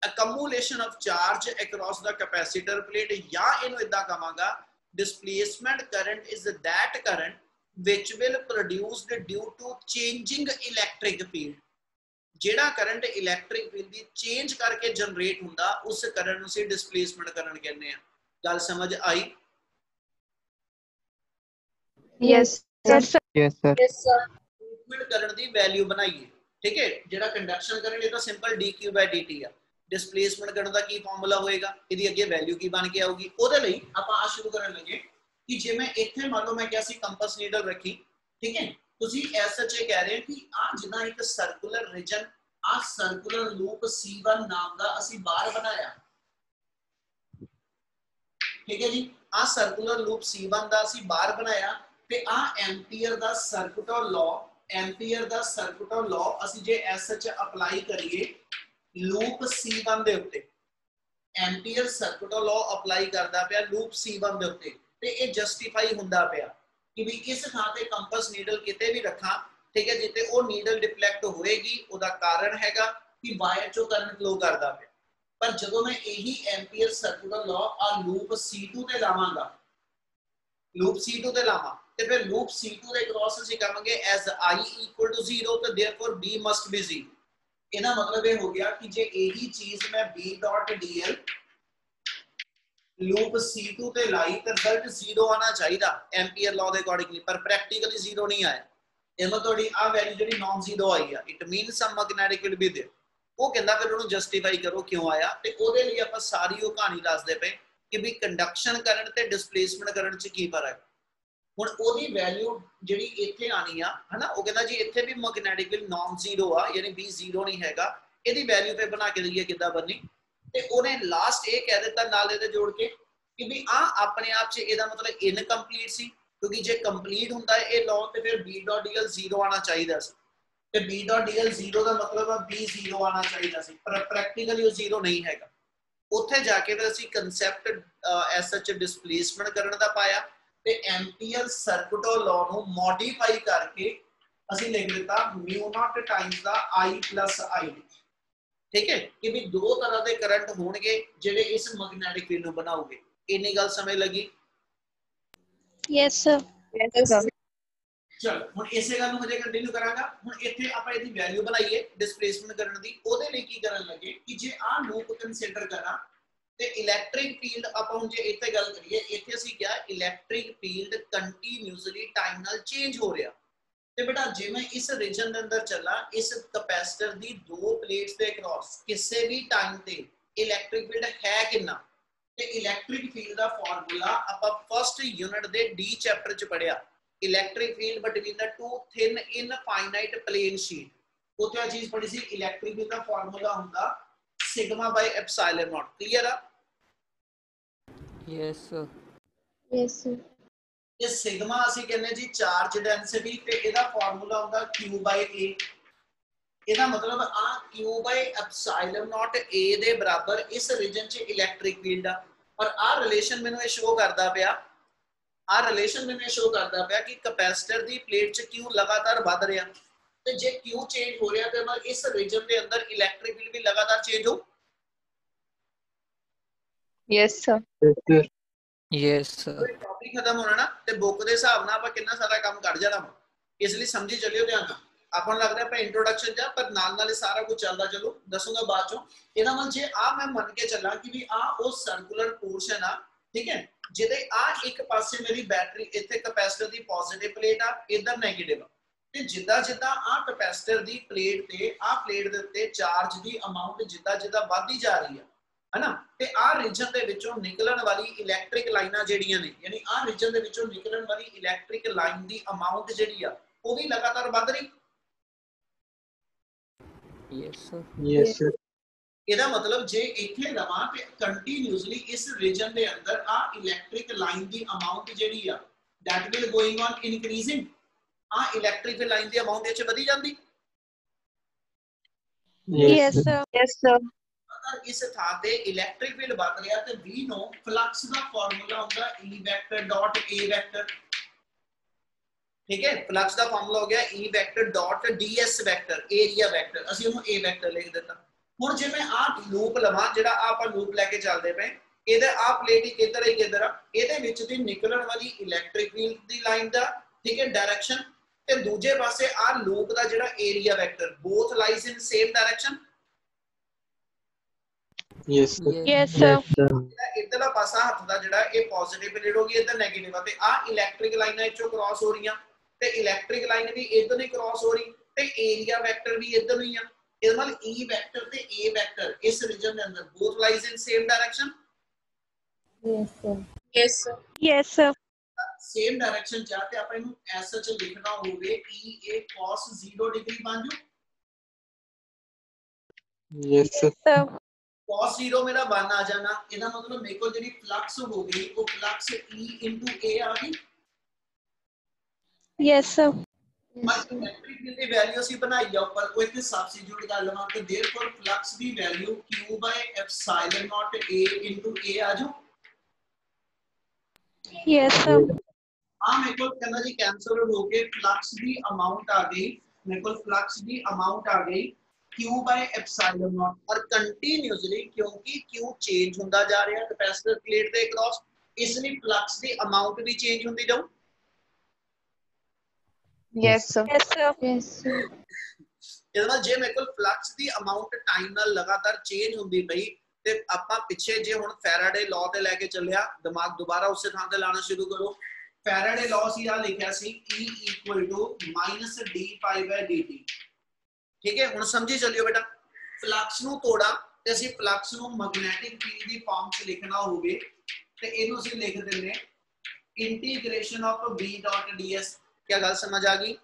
accumulation of charge across the capacitor plate, ਜਾਂ ਇਹਨੂੰ ਇਦਾਂ ਕਹਾਂਗਾ displacement current is that current which will produced due to changing electric field। ਜਿਹੜਾ ਕਰੰਟ ਇਲੈਕਟ੍ਰਿਕ ਫੀਲਡ ਦੀ ਚੇਂਜ ਕਰਕੇ ਜਨਰੇਟ ਹੁੰਦਾ, ਉਸ ਕਰੰਟ ਨੂੰ ਅਸੀਂ ਡਿਸਪਲੇਸਮੈਂਟ ਕਰੰਟ ਕਹਿੰਦੇ ਆ। ਗੱਲ ਸਮਝ ਆਈ? Yes, sir. Yes, sir. Yes, sir. Displacement current दी वैल्यू बनाइए, ठीक है, जेड़ा कंडक्शन करंट ये तो सिंपल dq/dt आ। डिस्प्लेसमेंट करंट दा की फार्मूला होएगा, इदी अगे वैल्यू की बन के आऊगी। ओदे लई आपां आ शुरू करन लगे कि जे मैं इथे मान लो मैं क्या सी कंपास नीडल रखी, ठीक है, तुसी SH कह रहे हो कि आ जिदा एक सर्कुलर रीजन, आ सर्कुलर लूप C1 नाम दा ਅਸੀਂ ਬਾਹਰ ਬਣਾਇਆ, ठीक है जी, आ सर्कुलर लूप C1 ਦਾ ਅਸੀਂ ਬਾਹਰ ਬਣਾਇਆ ਤੇ ਆ ਐਂਪੀਅਰ ਦਾ ਸਰਕੂਟਰ ਲਾਅ, ਐਂਪੀਅਰ ਦਾ ਸਰਕੂਟਰ ਲਾਅ ਅਸੀਂ ਜੇ SH ਅਪਲਾਈ ਕਰੀਏ ਲੂਪ C1 ਦੇ ਉੱਤੇ, ਐਂਪੀਅਰ ਸਰਕੂਟਰ ਲਾਅ ਅਪਲਾਈ ਕਰਦਾ ਪਿਆ ਲੂਪ C1 ਦੇ ਉੱਤੇ, ਤੇ ਇਹ ਜਸਟੀਫਾਈ ਹੁੰਦਾ ਪਿਆ ਕਿ ਵੀ ਇਸ ਥਾਂ ਤੇ ਕੰਪਸ ਨੀਡਲ ਕਿਤੇ ਵੀ ਰੱਖਾਂ, ਠੀਕ ਹੈ, ਜਿੱਤੇ ਉਹ ਨੀਡਲ ਡਿਫਲੈਕਟ ਹੋਏਗੀ, ਉਹਦਾ ਕਾਰਨ ਹੈਗਾ ਕਿ ਵਾਇਰ ਚੋਂ ਕਰੰਟ ਫਲੋ ਕਰਦਾ ਪਿਆ। ਪਰ ਜਦੋਂ ਮੈਂ ਇਹੀ ਐਂਪੀਅਰ ਸਰਕੂਲਰ ਲਾਅ ਆ ਲੂਪ C2 ਤੇ ਲਾਵਾਂਗਾ, ਲੂਪ C2 ਤੇ ਲਾਵਾਂ, ਤੇ ਫਿਰ ਲੂਪ C2 ਦੇ ਕ੍ਰੋਸ ਅਸੀਂ ਕਹਾਂਗੇ as I equal to 0 ਤੇ therefore B must be 0। ਇਹਦਾ ਮਤਲਬ ਇਹ ਹੋ ਗਿਆ ਕਿ ਜੇ ਇਹੀ ਚੀਜ਼ ਮੈਂ B dot dl loop C2 ਤੇ ਲਾਈ ਤਾਂ ਰਿਜ਼ਲਟ 0 ਆਣਾ ਚਾਹੀਦਾ ਐਂਪੀਅਰ ਲਾਅ ਦੇ ਅਕੋਰਡਿੰਗਲੀ, ਪਰ ਪ੍ਰੈਕਟੀਕਲੀ 0 ਨਹੀਂ ਆਇਆ। ਇਹ ਮਤਲਬ ਤੁਹਾਡੀ ਆ ਵੈਲਿਊ ਜਿਹੜੀ ਨਾਨ 0 ਆਈ ਆ, it means some magnetic field ਵੀ देयर। ਉਹ ਕਹਿੰਦਾ ਫਿਰ ਉਹਨੂੰ ਜਸਟੀਫਾਈ ਕਰੋ ਕਿਉਂ ਆਇਆ, ਤੇ ਉਹਦੇ ਲਈ ਆਪਾਂ ਸਾਰੀ ਉਹ ਕਹਾਣੀ ਦੱਸਦੇ ਪਏ ਕਿ ਵੀ ਕੰਡਕਸ਼ਨ ਕਰੰਟ ਤੇ ਡਿਸਪਲੇਸਮੈਂਟ ਕਰੰਟ 'ਚ ਕੀ ਫਰਕ ਹੈ। ਹੁਣ ਉਹਦੀ ਵੈਲਿਊ ਜਿਹੜੀ ਇੱਥੇ ਆਣੀ ਆ ਹਨਾ, ਉਹ ਕਹਿੰਦਾ ਜੀ ਇੱਥੇ ਵੀ ਮੈਗਨੈਟਿਕ ਫੀਲਡ ਨਾਨ ਜ਼ੀਰੋ ਆ, ਯਾਨੀ B ਜ਼ੀਰੋ ਨਹੀਂ ਹੈਗਾ, ਇਹਦੀ ਵੈਲਿਊ ਤੇ ਬਣਾ ਕੇ ਦਈਏ ਕਿੱਦਾਂ ਬਣਨੀ। ਤੇ ਉਹਨੇ ਲਾਸਟ ਇਹ ਕਹਿ ਦਿੱਤਾ ਨਾਲ ਇਹਦੇ ਜੋੜ ਕੇ ਕਿ ਵੀ ਆ ਆਪਣੇ ਆਪ 'ਚ ਇਹਦਾ ਮਤਲਬ ਇਨਕੰਪਲੀਟ ਸੀ, ਕਿਉਂਕਿ ਜੇ ਕੰਪਲੀਟ ਹੁੰਦਾ ਇਹ ਲੌ ਤੇ ਫਿਰ B.dl ਜ਼ੀਰੋ ਆਣਾ ਚਾਹੀਦਾ ਸੀ, ਤੇ B.dl ਜ਼ੀਰੋ ਦਾ ਮਤਲਬ ਆ B ਜ਼ੀਰੋ ਆਣਾ ਚਾਹੀਦਾ ਸੀ, ਪਰ ਪ੍ਰੈਕਟੀਕਲੀ ਉਹ ਜ਼ੀਰੋ ਨਹੀਂ ਹੈਗਾ। ਉੱਥੇ ਜਾ ਕੇ ਫਿਰ ਅਸੀਂ ਕਨਸੈਪਟ ਐਸ ਸੱਚ ਡਿਸਪਲੇਸਮੈਂਟ ਕਰਨ ਦਾ ਪਾਇਆ ਤੇ ਐਂਪੀਅਰ ਸਰਕਟੋ ਲੌ ਨੂੰ ਮੋਡੀਫਾਈ ਕਰਕੇ ਅਸੀਂ ਲਿਖ ਦਿੱਤਾ μ naught times the I plus I। ठीक है कि भी दो तरह के करंट होंगे जेडे इस मैग्नेटिक फील्ड ਨੂੰ ਬਣਾਉਗੇ। ਇੰਨੀ ਗੱਲ ਸਮਝ ਲੱਗੀ? Yes sir. Yes sir. ਚਲ ਹੁਣ ਇਸੇ ਗੱਲ ਨੂੰ ਹਜੇ ਕੰਟੀਨਿਊ ਕਰਾਂਗਾ। ਹੁਣ ਇੱਥੇ ਆਪਾਂ ਇਹਦੀ ਵੈਲਿਊ ਬਣਾਈਏ ਡਿਸਪਲੇਸਮੈਂਟ ਕਰਨ ਦੀ। ਉਹਦੇ ਲਈ ਕੀ ਕਰਨ ਲੱਗੇ ਕਿ ਜੇ ਆ ਲੂਪ ਕੰਸੀਡਰ ਕਰਾਂ ਤੇ ਇਲੈਕਟ੍ਰਿਕ ਫੀਲਡ ਆਪਾਂ ਹੁਣ ਜੇ ਇੱਥੇ ਗੱਲ ਕਰੀਏ, ਇੱਥੇ ਅਸੀਂ ਕਿਹਾ ਇਲੈਕਟ੍ਰਿਕ ਫੀਲਡ ਕੰਟੀਨਿਊਸਲੀ ਟਾਈਮ ਨਾਲ ਚੇਂਜ ਹੋ ਰਿਹਾ। ਤੇ बेटा जे मैं इस रीजन के अंदर चला, इस कैपेसिटर दी दो प्लेट्स के अक्रॉस किसी भी टाइम ते इलैक्ट्रिक फील्ड है कितना, ते इलैक्ट्रिक फील्ड दा फार्मूला आपां फर्स्ट यूनिट दे डी चैप्टर च पढ़िया, electric field between the two thin infinite plane sheet. उत्थे आ चीज पढ़ी सी, इलैक्ट्रिक फील्ड दा फार्मूला हुंदा sigma by epsilon naught. Clear आ? Yes sir. Yes sir. ये सिग्मा ਅਸੀਂ ਕਹਿੰਦੇ ਜੀ ਚਾਰਜ ਡੈਂਸਿਟੀ ਤੇ ਇਹਦਾ ਫਾਰਮੂਲਾ ਹੁੰਦਾ Q by A। ਇਹਦਾ ਮਤਲਬ ਆ Q by ਐਪਸਾਈਲਨ ਨਾਟ A ਦੇ ਬਰਾਬਰ ਇਸ ਰੀਜਨ 'ਚ ਇਲੈਕਟ੍ਰਿਕ ਫੀਲਡ ਆ। ਔਰ ਆ ਰਿਲੇਸ਼ਨ ਮੈਨੂੰ ਇਹ ਸ਼ੋ ਕਰਦਾ ਪਿਆ, ਕਿ ਕੈਪੈਸਿਟਰ ਦੀ ਪਲੇਟ 'ਚ Q ਲਗਾਤਾਰ ਵੱਧ ਰਿਹਾ, ਤੇ ਜੇ Q ਚੇਂਜ ਹੋ ਰਿਹਾ ਤੇ ਮਤਲਬ ਇਸ ਰੀਜਨ ਦੇ ਅੰਦਰ ਇਲੈਕਟ੍ਰਿਕ ਫੀਲਡ ਵੀ ਲਗਾਤਾਰ ਚੇਂਜ ਹੋ। Yes sir. Yes sir. Topic खत्म होना ना ते बुक दे हिसाब नाल ਆਪਾਂ ਕਿੰਨਾ ਸਾਰਾ ਕੰਮ ਕਰ ਜਾਣਾ, ਇਸ ਲਈ ਸਮਝੀ ਚੱਲਿਓ ਧਿਆਨ ਨਾਲ। ਆਪਾਂ ਨੂੰ ਲੱਗਦਾ ਆਪਾਂ ਇੰਟਰੋਡਕਸ਼ਨ ਜਾਂ ਪਰ ਨਾਲ ਸਾਰਾ ਕੁਝ ਚੱਲਦਾ ਚਲੋ ਦੱਸੂਗਾ ਬਾਅਦ ਚੋਂ। ਇਹਦਾ ਮਤਲਬ ਜੇ ਆ ਮੈਂ ਮੰਨ ਕੇ ਚੱਲਾਂ ਕਿ ਵੀ ਆ ਉਹ ਸਰਕੂਲਰ ਪੋਰਸ਼ਨ ਆ, ਠੀਕ ਹੈ, ਜਿਹਦੇ ਆ ਇੱਕ ਪਾਸੇ ਮੇਰੀ ਬੈਟਰੀ ਇੱਥੇ ਕੈਪੈਸਿਟਰ ਦੀ ਪੋਜ਼ਿਟਿਵ ਪਲੇਟ ਆ, ਇਧਰ ਨੈਗੇਟਿਵ ਆ, ਤੇ ਜਿੱਦਾਂ ਜਿੱਦਾਂ ਆ ਕੈਪੈਸਿਟਰ ਦੀ ਪਲੇਟ ਤੇ ਆ ਪਲੇਟ ਦੇ ਉੱਤੇ ਚਾਰਜ ਦੀ ਅਮਾਉਂਟ ਜਿੱਦਾਂ ਜਿੱਦਾਂ ਵਧਦੀ ਜਾ ਰਹੀ ਆ है ना, ते आ रीजन दे विचों निकलण वाली इलैक्ट्रिक लाइनां जेड़ियां ने, यानी आ रीजन दे विचों निकलण वाली इलैक्ट्रिक लाइन दी अमाउंट जेड़ी आ वो भी लगातार वध रही। Yes sir. Yes sir. ਇਹਦਾ ਮਤਲਬ ਜੇ ਇੱਥੇ ਲਵਾਂ ਤੇ ਕੰਟੀਨਿਊਸਲੀ ਇਸ ਰੀਜਨ ਦੇ ਅੰਦਰ ਆ ਇਲੈਕਟ੍ਰਿਕ ਲਾਈਨ ਦੀ ਅਮਾਉਂਟ ਜਿਹੜੀ ਆ that will going on increasing, ਆ ਇਲੈਕਟ੍ਰਿਕ ਲਾਈਨ ਦੀ ਅਮਾਉਂਟ ਇਹ ਚ ਵਧੀ ਜਾਂਦੀ। Yes sir. Yes sir. अगर इस थां ते इलैक्ट्रिक फील्ड वध रहा ते V नो फ्लक्स दा फार्मूला होगा E vector dot A vector. ठीक है, फ्लक्स दा फार्मूला हो गया E vector dot DS vector, area vector. ਅਸੀਂ ਉਹਨੂੰ A वेक्टर लिख ਦਿੱਤਾ। ਹੁਣ ਜੇ ਮੈਂ ਆ ਲੂਪ ਲਵਾਂ, ਜਿਹੜਾ ਆਪਾਂ ਲੂਪ ਲੈ ਕੇ ਚੱਲਦੇ ਪਏ, ਇਹਦੇ ਆ ਪਲੇਟ ਹੀ ਕਿੱਧਰ ਹੈ ਕਿੱਧਰ ਆ, ਇਹਦੇ ਵਿੱਚ ਦੀ ਨਿਕਲਣ ਵਾਲੀ ਇਲੈਕਟ੍ਰਿਕ ਫੀਲਡ ਦੀ ਲਾਈਨ ਦਾ, ਠੀਕ ਹੈ, ਡਾਇਰੈਕਸ਼ਨ, ਤੇ ਦੂਜੇ ਪਾਸੇ ਆ ਲੂਪ ਦਾ ਜਿਹੜਾ area vector, both lies in same direction. Yes sir. Yes sir. इधरला पासा हथ दा जेड़ा ये पॉजिटिव प्लेट होगी, इधर नेगेटिव है, ते आ इलैक्ट्रिक लाइनां इचों क्रॉस हो रहीਆਂ, ते इलैक्ट्रिक लाइन भी इधर नहीं क्रॉस हो रही, ते एरिया वेक्टर भी इधर नहीं है। इस मतलब E वेक्टर ते A वेक्टर इस रीजन के अंदर both lies in same direction. Yes sir. Yes sir. Yes sir. Same direction चाहते आप इनु ऐसा च लिखना होवे EA cos 0 डिग्री बन जू। Yes sir. Sir. cos 0 मेरा बन आ जाना, ਇਹਦਾ मतलब मेरे को ਜਿਹੜੀ फ्लक्स हो गई वो फ्लक्स E into A आ गई। Yes sir. Yes sir. Electric field ਦੀ ਵੈਲਿਊ ਅਸੀਂ ਬਣਾਈ ਆ ਉੱਪਰ, ਕੋਈ ਇੱਥੇ ਸਬਸਟੀਟਿਊਟ ਕਰ ਲਵਾਂ ਤੇ therefore flux the value Q by epsilon naught A into A ਆ ਜਾਊ। Yes sir. ਆ ਮੇਰੇ ਕੋਲ ਕਹਿੰਦਾ ਜੀ ਕੈਂਸਲ ਹੋ ਕੇ फ्लक्स ਦੀ ਅਮਾਉਂਟ ਆ ਗਈ, ਮੇਰੇ ਕੋਲ फ्लक्स ਦੀ ਅਮਾਉਂਟ ਆ ਗਈ Q by epsilon naught। और कंटिन्यूअसली क्योंकि Q चेंज ਹੁੰਦਾ ਜਾ ਰਿਹਾ कैपेसिटर प्लेट ਦੇ ਅਕ੍ਰੋਸ, ਇਸ ਲਈ फ्लक्स ਦੀ ਅਮਾਉਂਟ ਵੀ ਚੇਂਜ ਹੁੰਦੀ ਜਾਊ। Yes sir. Yes sir. Yes sir. ਇਹਦਾ ਮਤਲਬ ਜੇ ਮੇਰੇ ਕੋਲ फ्लक्स ਦੀ ਅਮਾਉਂਟ ਟਾਈਮ ਨਾਲ ਲਗਾਤਾਰ ਚੇਂਜ ਹੁੰਦੀ ਪਈ, ਤੇ ਆਪਾਂ ਪਿੱਛੇ ਜੇ ਹੁਣ ਫੈਰਾਡੇ ਲਾਅ ਤੇ ਲੈ ਕੇ ਚੱਲਿਆ, ਦਿਮਾਗ ਦੁਬਾਰਾ ਉਸੇ ਥਾਂ ਤੇ ਲਾਣਾ ਸ਼ੁਰੂ ਕਰੋ। ਫੈਰਾਡੇ ਲਾਅ ਸੀ ਆ ਲਿਖਿਆ ਸੀ E = -d pi by dt। ठीक है, ਹੁਣ ਸਮਝੀ ਚੱਲਿਓ ਬੇਟਾ। ਫਲਕਸ ਨੂੰ ਤੋੜਾ ਤੇ ਅਸੀਂ ਫਲਕਸ ਨੂੰ ਮੈਗਨੈਟਿਕ ਫੀਲਡ ਦੀ ਫਾਰਮ 'ਚ ਲਿਖਣਾ ਹੋਵੇ ਤੇ ਇਹਨੂੰ ਅਸੀਂ ਲਿਖ ਦਿੰਦੇ integration of B dot ds। क्या गल समझ आ गई?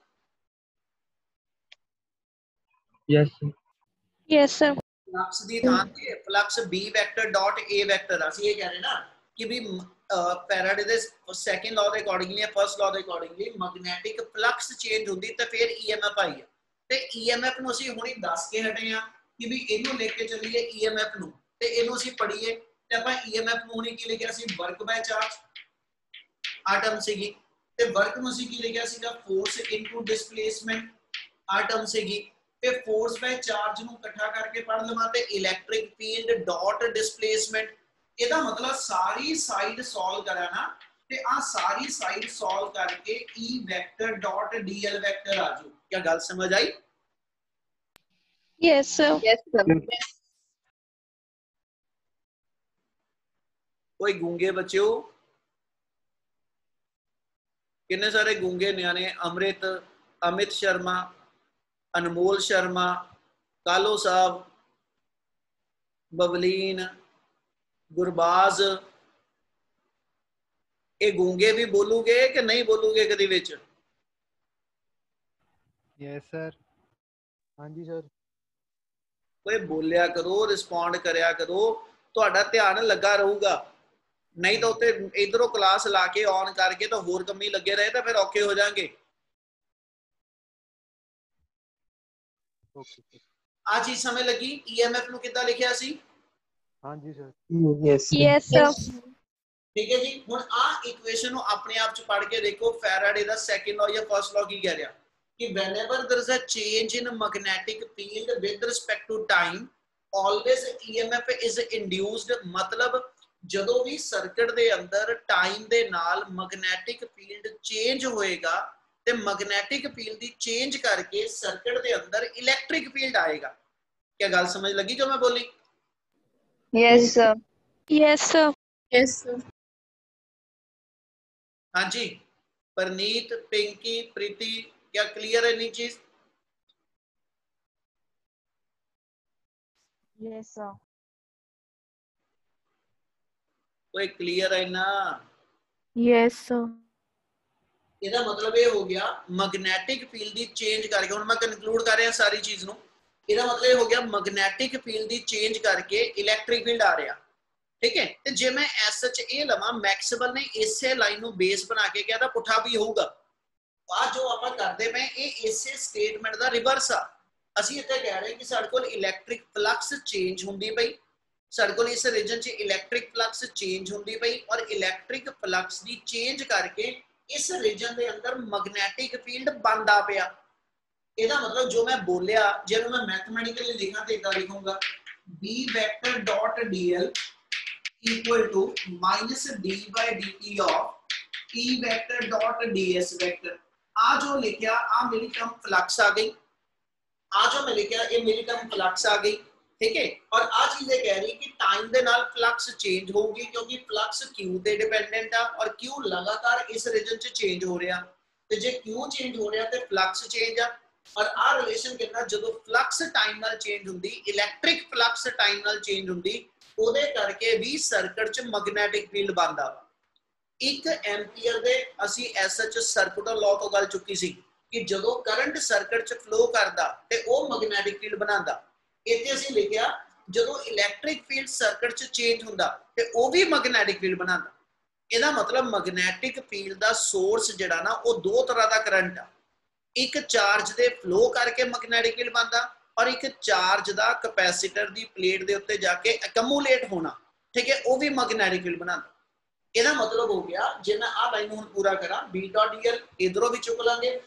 Yes, sir. Yes, sir. Flux दी थां ते flux B vector dot A vector ਅਸੀਂ ਇਹ ਕਹਿ ਰਹੇ ਨਾ कि भी फैराडे दे सेकंड लॉ दे अकॉर्डिंगली फर्स्ट लॉ दे अकॉर्डिंगली मैग्नेटिक फ्लक्स चेंज ਹੁੰਦੀ ਤੇ ਫਿਰ EMF ਆਈ ਹੈ ਤੇ EMF ਨੂੰ ਅਸੀਂ ਹੁਣੇ ਦੱਸ ਕੇ ਹਟੇ ਆ ਕਿ ਵੀ ਇਹਨੂੰ ਲੈ ਕੇ ਚੱਲੀਏ EMF ਨੂੰ ਤੇ ਇਹਨੂੰ ਅਸੀਂ ਪੜ੍ਹੀਏ ਤੇ ਆਪਾਂ EMF ਨੂੰ ਹੁਣੇ ਕੀ ਲਿਖਿਆ ਸੀ ਵਰਕ ਬਾਈ ਚਾਰਜ ਆਟਮ ਸੀਗੀ ਤੇ ਵਰਕ ਨੂੰ ਅਸੀਂ ਕੀ ਲਿਖਿਆ ਸੀਗਾ ਫੋਰਸ ਇਨਟੂ ਡਿਸਪਲੇਸਮੈਂਟ ਆਟਮ ਸੀਗੀ ਤੇ ਫੋਰਸ ਬਾਈ ਚਾਰਜ ਨੂੰ ਇਕੱਠਾ ਕਰਕੇ ਪੜ੍ਹ ਲਵਾਂ ਤੇ ਇਲੈਕਟ੍ਰਿਕ ਫੀਲਡ ਡਾਟ ਡਿਸਪਲੇਸਮੈਂਟ। ਇਹਦਾ ਮਤਲਬ ਸਾਰੀ ਸਾਈਡ ਸੋਲਵ ਕਰਾਂ ਨਾ ਤੇ ਆ ਸਾਰੀ ਸਾਈਡ ਸੋਲਵ ਕਰਕੇ E vector dot dl vector ਆ ਜਾਊ। क्या गल समझ आई? Yes, sir. Yes, sir. कोई गूंगे बच्चों किन्ने सारे गूंगे न्याणे अमृत अमित शर्मा अनमोल शर्मा कालो साहब बबलीन गुरबाज ये गूंगे भी बोलूगे कि नहीं बोलूगे कदी विच? Yes sir. हाँ जी सर। कोई बोलिया करो रिस्पोंड करया करो तुहाडा ध्यान लगा रहूगा नहीं तो उत्ते इधरों क्लास ला के ऑन करके तो होर कमी लगे रहे तो फिर औखे हो जाएंगे। आ चीज समय लगी EMF नु कितना लिखिया सी? हाँ जी sir. Yes, sir. Yes, sir. ठीक है जी हुण आ इक्वेशन नु अपने आप च पढ़ के देखो फैराडे दा सेकंड लॉ या फर्स्ट लॉ की कह रहा कि whenever there is a change in magnetic field with respect to time always EMF is induced। मतलब ਜਦੋਂ ਵੀ ਸਰਕਟ ਦੇ ਅੰਦਰ ਟਾਈਮ ਦੇ ਨਾਲ ਮੈਗਨੈਟਿਕ ਫੀਲਡ ਚੇਂਜ ਹੋਏਗਾ ਤੇ ਮੈਗਨੈਟਿਕ ਫੀਲਡ ਦੀ ਚੇਂਜ ਕਰਕੇ ਸਰਕਟ ਦੇ ਅੰਦਰ ਇਲੈਕਟ੍ਰਿਕ ਫੀਲਡ ਆਏਗਾ। क्या गल समझ लगी जो मैं बोली? Yes, sir. Yes, sir. Yes, sir. हाँ जी परनीत पिंकी प्रीति क्या क्लियर है नी चीज? Yes, sir. कोई क्लियर है ना? Yes, sir. ਇਹਦਾ ਮਤਲਬ ਇਹ ਹੋ ਗਿਆ ਮੈਗਨੈਟਿਕ ਫੀਲਡ ਦੀ ਚੇਂਜ ਕਰਕੇ ਹੁਣ ਮੈਂ ਕਨਕਲੂਡ ਕਰ ਰਿਹਾ ਸਾਰੀ ਚੀਜ਼ ਨੂੰ। ਇਹਦਾ ਮਤਲਬ ਇਹ ਹੋ ਗਿਆ ਮੈਗਨੈਟਿਕ ਫੀਲਡ ਦੀ ਚੇਂਜ ਕਰਕੇ ਇਲੈਕਟ੍ਰਿਕ ਫੀਲਡ ਆ ਰਿਹਾ ਠੀਕ ਹੈ। ਤੇ ਜੇ ਮੈਂ ਐਸ ਐਚ ਇਹ ਲਵਾਂ ਮੈਕਸਵੈਲ ਨੇ ਇਸੇ ਲਾਈਨ ਨੂੰ ਬੇਸ ਬਣਾ ਕੇ ਕਿਹਾ ਤਾਂ ਪੁੱਠਾ ਵੀ ਹੋਊਗਾ। ਆ ਜੋ ਆਪਾਂ ਕਰਦੇ ਪਏ ਇਹ ਇਸੇ ਸਟੇਟਮੈਂਟ ਦਾ ਰਿਵਰਸ ਆ। ਅਸੀਂ ਇੱਥੇ ਕਹਿ ਰਹੇ ਕਿ ਸਾਡੇ ਕੋਲ ਇਲੈਕਟ੍ਰਿਕ ਫਲਕਸ ਚੇਂਜ ਹੁੰਦੀ ਪਈ ਸਾਡੇ ਕੋਲ ਇਸ ਰੀਜਨ 'ਚ ਇਲੈਕਟ੍ਰਿਕ ਫਲਕਸ ਚੇਂਜ ਹੁੰਦੀ ਪਈ ਔਰ ਇਲੈਕਟ੍ਰਿਕ ਫਲਕਸ ਦੀ ਚੇਂਜ ਕਰਕੇ इस रीजन के अंदर मैग्नेटिक फील्ड बनता पिया। ਇਹਦਾ मतलब जो मैं बोलिया जे मैं मैथमेटिकली लिखा तो इतना लिखूंगा B vector dot dl equal to minus d by dt of E vector dot ds vector. आ जो लिखा आ मेरी टर्म फ्लक्स आ गई आ जो मैं लिखा ये मेरी टर्म फ्लक्स आ गई ठीक है। और आ चीजें कह रही कि टाइम के नाल फ्लक्स चेंज होगी क्योंकि फ्लक्स Q ते डिपेंडेंट है और Q लगातार इस रीजन च चेंज हो रहा ते जे Q चेंज हो रहा ते फ्लक्स चेंज आ और आ रिलेशन कहना जदों फ्लक्स टाइम नाल चेंज हुंदी इलैक्ट्रिक फ्लक्स टाइम नाल चेंज हुंदी ओदे करके भी सर्किट च मैग्नेटिक फील्ड बनदा वा। 1 एम्पीयर दे ਅਸੀਂ एसएच सर्कुलर लॉ तो गल चुकी सी कि जदों करंट सर्किट च फ्लो करदा ते ओ मैग्नेटिक फील्ड बनांदा। ਇੱਥੇ ਅਸੀਂ ਲਿਖਿਆ ਜਦੋਂ ਇਲੈਕਟ੍ਰਿਕ ਫੀਲਡ ਸਰਕਟ 'ਚ ਚੇਂਜ ਹੁੰਦਾ ਤੇ ਉਹ ਵੀ ਮੈਗਨੈਟਿਕ ਫੀਲਡ ਬਣਾਉਂਦਾ। ਇਹਦਾ ਮਤਲਬ ਮੈਗਨੈਟਿਕ ਫੀਲਡ ਦਾ ਸੋਰਸ ਜਿਹੜਾ ਨਾ ਉਹ ਦੋ ਤਰ੍ਹਾਂ ਦਾ ਕਰੰਟ ਆ ਇੱਕ ਚਾਰਜ ਦੇ ਫਲੋ ਕਰਕੇ ਮੈਗਨੈਟਿਕ ਫੀਲਡ ਬਣਦਾ ਔਰ ਇੱਕ ਚਾਰਜ ਦਾ ਕੈਪੈਸਿਟਰ ਦੀ ਪਲੇਟ ਦੇ ਉੱਤੇ ਜਾ ਕੇ ਅਕਮੂਲੇਟ ਹੋਣਾ ਠੀਕ ਹੈ ਉਹ ਵੀ ਮੈਗਨੈਟਿਕ ਫੀਲਡ ਬਣਾਉਂਦਾ। ਇਹਦਾ ਮਤਲਬ ਹੋ ਗਿਆ ਜੇ ਮੈਂ ਆਹ ਲਾਈਨ ਹੁਣ ਪੂਰਾ ਕਰਾਂ B.dl ਇਧਰੋਂ ਵੀ ਚੁੱਕ ਲਾਂਗੇ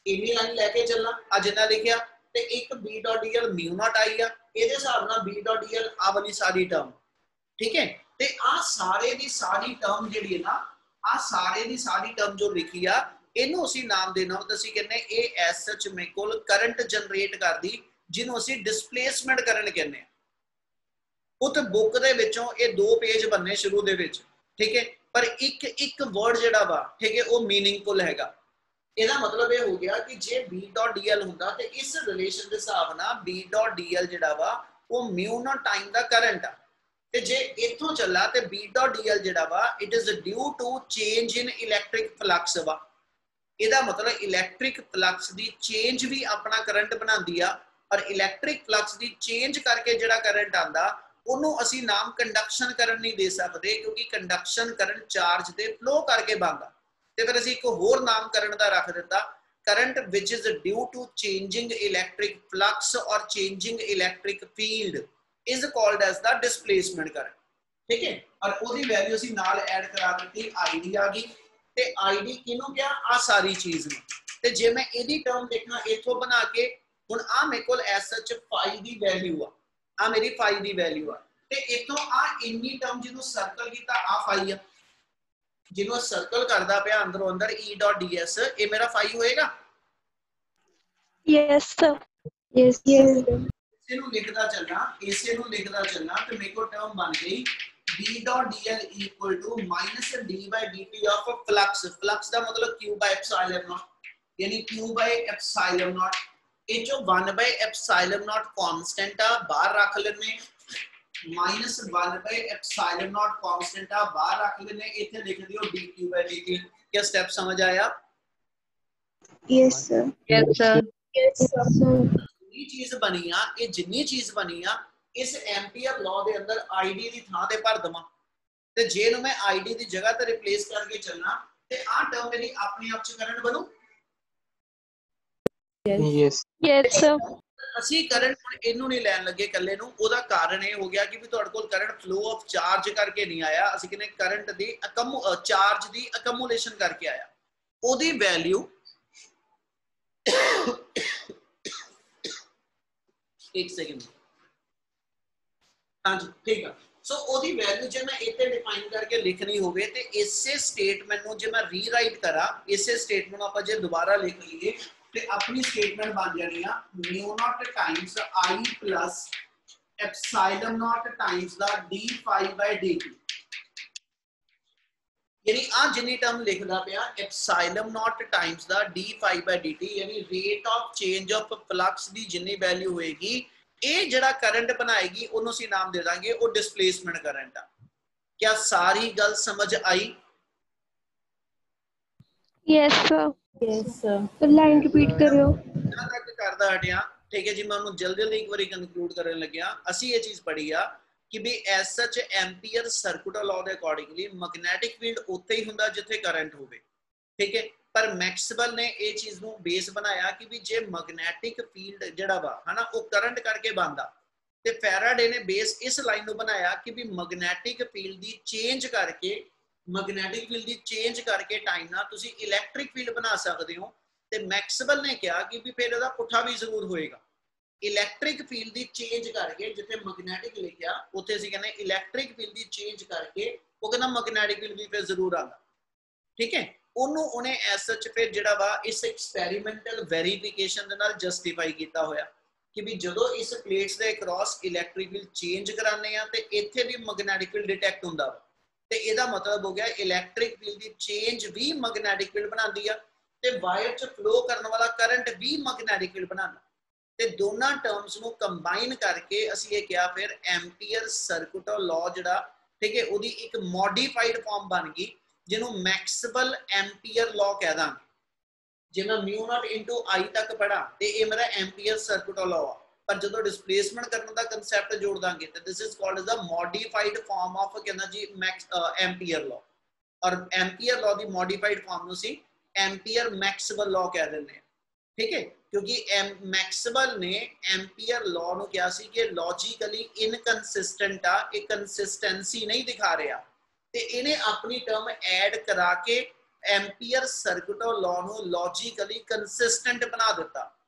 ਇੰਨੀ ਲਾਈਨ ਲੈ ਕੇ ਚੱਲਾਂ ਆ ਜਿੰਨਾ ਲਿਖਿਆ ਤੇ ਇੱਕ B.dl μ नॉट आई ਆ ਇਹਦੇ ਹਿਸਾਬ ਨਾਲ B.dl ਆ ਵਾਲੀ ਸਾਰੀ ਟਰਮ ਠੀਕ ਹੈ। ਤੇ ਆ ਸਾਰੇ ਦੀ ਸਾਰੀ ਟਰਮ ਜਿਹੜੀ ਹੈ ਨਾ ਆ ਸਾਰੇ ਦੀ ਸਾਰੀ ਟਰਮ ਜੋ ਲਿਖੀ ਆ ਇਹਨੂੰ ਅਸੀਂ ਨਾਮ ਦੇਣਾ ਹੁੰਦਾ ਅਸੀਂ ਕਹਿੰਦੇ ਇਹ ਐਸਐਚ ਮੇਰੇ ਕੋਲ ਕਰੰਟ ਜਨਰੇਟ ਕਰਦੀ ਜਿਹਨੂੰ ਅਸੀਂ ਡਿਸਪਲੇਸਮੈਂਟ ਕਰੰਟ ਕਹਿੰਦੇ ਆ। ਉਤ ਬੁੱਕ ਦੇ ਵਿੱਚੋਂ ਇਹ ਦੋ ਪੇਜ ਬੰਨੇ ਸ਼ੁਰੂ ਦੇ ਵਿੱਚ ਠੀਕ ਹੈ ਪਰ ਇੱਕ ਵਰਡ ਜਿਹੜਾ ਵਾ ਠੀਕ ਹੈ ਉਹ मीनिंगफुल ਹੈਗਾ। ਇਹਦਾ ਮਤਲਬ ਇਹ ਹੋ ਗਿਆ ਕਿ ਜੇ B.dl ਹੁੰਦਾ ਤੇ ਇਸ ਰਿਲੇਸ਼ਨ ਦੇ ਹਿਸਾਬ ਨਾਲ B.dl ਜਿਹੜਾ ਵਾ ਉਹ μ0 ਟਾਈਮ ਦਾ ਕਰੰਟ ਆ ਤੇ ਜੇ ਇੱਥੋਂ ਚੱਲਾ ਤੇ B dot dl ਜਿਹੜਾ ਵਾ it is due to change in electric flux ਵਾ। ਇਹਦਾ ਮਤਲਬ ਇਲੈਕਟ੍ਰਿਕ ਫਲਕਸ ਦੀ ਚੇਂਜ ਵੀ ਆਪਣਾ ਕਰੰਟ ਬਣਾਉਂਦੀ ਆ, ਔਰ ਇਲੈਕਟ੍ਰਿਕ ਫਲਕਸ ਦੀ ਚੇਂਜ ਕਰਕੇ ਜਿਹੜਾ ਕਰੰਟ ਆਂਦਾ ਉਹਨੂੰ ਅਸੀਂ ਨਾਮ ਕੰਡਕਸ਼ਨ ਕਰੰਟ ਨਹੀਂ ਦੇ ਸਕਦੇ, ਕਿਉਂਕਿ ਕੰਡਕਸ਼ਨ ਕਰੰਟ ਚਾਰਜ ਦੇ ਫਲੋ ਕਰਕੇ ਬਣਦਾ। ਤੇ ਫਿਰ ਅਸੀਂ ਇੱਕ ਹੋਰ ਨਾਮਕਰਨ ਦਾ ਰੱਖ ਦਿੱਤਾ, current which is due to changing electric flux ਔਰ changing electric field is called as the displacement current. ਠੀਕ ਹੈ, ਔਰ ਉਹਦੀ ਵੈਲਿਊ ਅਸੀਂ ਨਾਲ ਐਡ ਕਰਾ ਦਿੱਤੀ, ID ਆ ਗਈ। ਤੇ ID ਕਿਹਨੂੰ ਕਿਹਾ? ਆ ਸਾਰੀ ਚੀਜ਼ ਨੂੰ। ਤੇ ਜੇ ਮੈਂ ਇਹਦੀ ਟਰਮ ਦੇਖਣਾ ਇਥੋਂ ਬਣਾ ਕੇ, ਹੁਣ ਆ ਮੇਰੇ ਕੋਲ ਐਸ ਸੱਚ φ ਦੀ ਵੈਲਿਊ ਆ ਮੇਰੀ φ ਦੀ ਵੈਲਿਊ ਆ, ਤੇ ਇਥੋਂ ਆ ਇੰਨੀ ਟਰਮ ਜਿਹਨੂੰ ਸਰਕਲ ਕੀਤਾ ਆ φ ਆ, ਜਿਹਨੂੰ ਸਰਕਲ ਕਰਦਾ ਪਿਆ ਅੰਦਰੋਂ ਅੰਦਰ E.ds, ਇਹ ਮੇਰਾ φ ਹੋਏਗਾ। Yes, sir. Yes, sir. ਇਸੇ ਨੂੰ ਲਿਖਦਾ ਚੱਲਣਾ ਤੇ ਮੇਰੇ ਕੋਲ ਟਰਮ ਬਣ ਗਈ B.dl equal to minus d by dt of flux। flux ਦਾ ਮਤਲਬ q by epsilon naught, यानी q by epsilon naught। ਇਹ ਜੋ 1 by epsilon naught constant ਆ ਬਾਹਰ ਰੱਖ ਲੈਣੇ, minus 1 by epsilon naught constant ਆ ਬਾਹਰ ਰੱਖ ਲੈਣੇ, ਇੱਥੇ ਲਿਖ ਦਿਓ dq by dt। क्या स्टेप समझ आया? Yes, sir. Yes, sir. Yes, sir. जिन्नी चीज बनी आ, ये जिन्नी चीज बनी आ इस एम्पीयर लॉ दे अंदर ID दी थां ते भर दवां, ते जे नु मैं ID दी जगह ते रिप्लेस करके चलना ते आ टर्म मेरी अपने आप च करंट बनू। Yes. Yes, sir. ਅਸੀਂ ਕਰੰਟ ਹੁਣ ਇਹਨੂੰ ਨਹੀਂ ਲੈਣ ਲੱਗੇ ਇਕੱਲੇ ਨੂੰ, ਉਹਦਾ ਕਾਰਨ ਇਹ ਹੋ ਗਿਆ ਕਿ ਵੀ ਤੁਹਾਡੇ ਕੋਲ ਕਰੰਟ ਫਲੋ ਆਫ ਚਾਰਜ ਕਰਕੇ ਨਹੀਂ ਆਇਆ, ਅਸੀਂ ਕਹਿੰਦੇ ਕਰੰਟ ਦੀ ਚਾਰਜ ਦੀ ਅਕਮੂਲੇਸ਼ਨ ਕਰਕੇ ਆਇਆ। ਉਹਦੀ ਵੈਲਿਊ एक सेकंड, हाँ जी ठीक है। सो ओदी वैल्यू जे मैं इथे डिफाइन करके लिखनी होवे ते इसे स्टेटमेंट नु जे मैं रीराइट करा, इसे स्टेटमेंट ਆਪਾਂ ਜੇ ਦੁਬਾਰਾ ਲਿਖ ਲਈਏ ਤੇ ਆਪਣੀ ਸਟੇਟਮੈਂਟ ਬਣ ਜਾਣੀ ਆ mu naught times I plus epsilon naught times the d phi by dt। यानी आ जिन्नी टर्म लिखदा पिया epsilon naught times the d phi by dt, यानी rate of change of flux ਦੀ ਜਿੰਨੀ ਵੈਲਿਊ ਹੋਏਗੀ ਇਹ ਜਿਹੜਾ ਕਰੰਟ ਬਣਾਏਗੀ ਉਹਨੂੰ ਅਸੀਂ ਨਾਮ ਦੇ ਦਾਂਗੇ ਉਹ ਡਿਸਪਲੇਸਮੈਂਟ ਕਰੰਟ ਆ। क्या सारी गल समझ आई? Yes, sir. Yes, sir. तो लाइन रिपीट करियो। तक करदा हटिया, ठीक है जी। मैं उन्होंने जल्दी जल्दी एक बार कंक्लूड करने लग्या। असी ये चीज पढ़ी आ कि भी as such Ampere circular law के अकॉर्डिंगली मैग्नेटिक फील्ड उत्थे ही हुंदा जिथे करंट होवे, ठीक है। पर मैक्सवेल ने ये चीज नू बेस बनाया कि भी जे मैग्नेटिक फील्ड जिहड़ा वा है ना वो करंट करके बनदा, ते फैराडे ने बेस इस लाइन नू बनाया कि भी मैग्नेटिक फील्ड दी चेंज करके, मैग्नेटिक फील्ड दी चेंज करके टाइम ना तुसी इलैक्ट्रिक फील्ड बना सकते हो। ते मैक्सवेल ने कहा कि भी फिर इहदा पुठा भी जरूर होएगा, इलैक्ट्रिक फील्ड दी चेंज करके जिथे मैग्नेटिक लिखिया उत्थे असीं कहने इलैक्ट्रिक फील्ड दी चेंज करके वो कहना मैग्नेटिक फील्ड भी फिर जरूर आंदा, ठीक है। ਉਹਨੂੰ ਉਹਨੇ ਐਸ ਸੱਚ ਫਿਰ ਜਿਹੜਾ ਵਾ ਇਸ ਐਕਸਪੈਰੀਮੈਂਟਲ ਵੈਰੀਫਿਕੇਸ਼ਨ ਦੇ ਨਾਲ ਜਸਟੀਫਾਈ ਕੀਤਾ ਹੋਇਆ ਕਿ ਵੀ ਜਦੋਂ ਇਸ ਪਲੇਟਸ ਦੇ ਅਕ੍ਰੋਸ ਇਲੈਕਟ੍ਰਿਕ ਫੀਲਡ ਚੇਂਜ ਕਰਾਉਂਦੇ ਆ ਤੇ ਇੱਥੇ ਵੀ ਮੈਗਨੈਟਿਕ ਫੀਲਡ ਡਿਟੈਕਟ ਹੁੰਦਾ ਵਾ, ਤੇ ਇਹਦਾ ਮਤਲਬ ਹੋ ਗਿਆ ਇਲੈਕਟ੍ਰਿਕ ਫੀਲਡ ਦੀ ਚੇਂਜ ਵੀ ਮੈਗਨੈਟਿਕ ਫੀਲਡ ਬਣਾਉਂਦੀ ਆ ਤੇ ਵਾਇਰ 'ਚ ਫਲੋ ਕਰਨ ਵਾਲਾ ਕਰੰਟ ਵੀ ਮੈਗਨੈਟਿਕ ਫੀਲਡ ਬਣਾਉਂਦਾ। ਤੇ ਦੋਨਾਂ ਟਰਮਸ ਨੂੰ ਕੰਬਾਈਨ ਕਰਕੇ ਅਸੀਂ ਇਹ ਕਿਹਾ ਫਿਰ ਐਂਪੀਅਰ ਸਰਕੂਟਲ ਲਾਅ ਜਿਹੜਾ, ਠੀਕ ਹੈ, ਉਹਦੀ ਇੱਕ ਮੋਡੀਫਾਈਡ ਫਾਰਮ ਬਣ ਗਈ ਜਿਹਨੂੰ ਮੈਕਸਵੈਲ ਐਂਪੀਅਰ ਲਾਅ ਕਹਿ ਦਾਂਗੇ। ਜੇ ਮੈਂ ਮਿਊ ਨਾਟ ਇਨਟੂ I ਤੱਕ ਪੜਾਂ ਤੇ ਇਹ ਮੇਰਾ ਐਂਪੀਅਰ ਸਰਕੂਟਲ ਲਾਅ ਆ, ਪਰ ਜਦੋਂ ਡਿਸਪਲੇਸਮੈਂਟ ਕਰਨ ਦਾ ਕਨਸੈਪਟ ਜੋੜ ਦਾਂਗੇ ਤੇ this is called as a modified form of ਕਹਿੰਦਾ ਜੀ ਐਂਪੀਅਰ ਲਾਅ। ਔਰ ਐਂਪੀਅਰ ਲਾਅ ਦੀ ਮੋਡੀਫਾਈਡ ਫਾਰਮ ਨੂੰ ਅਸੀਂ ਐਂਪੀਅਰ ਮੈਕਸਵੈਲ ਲਾਅ ਕਹਿ ਦਿੰਦੇ ਹਾਂ, ठीक है, क्योंकि मैक्सवेल ने एम्पियर लॉ नु क्या सी कि लॉजिकली इनकंसिस्टेंट आ, एक कंसिस्टेंसी नहीं दिखा रहा, ते इन्हें अपनी टर्म ऐड करा के एम्पियर सर्कुलर लॉ नु लॉजिकली कंसिस्टेंट बना दिता।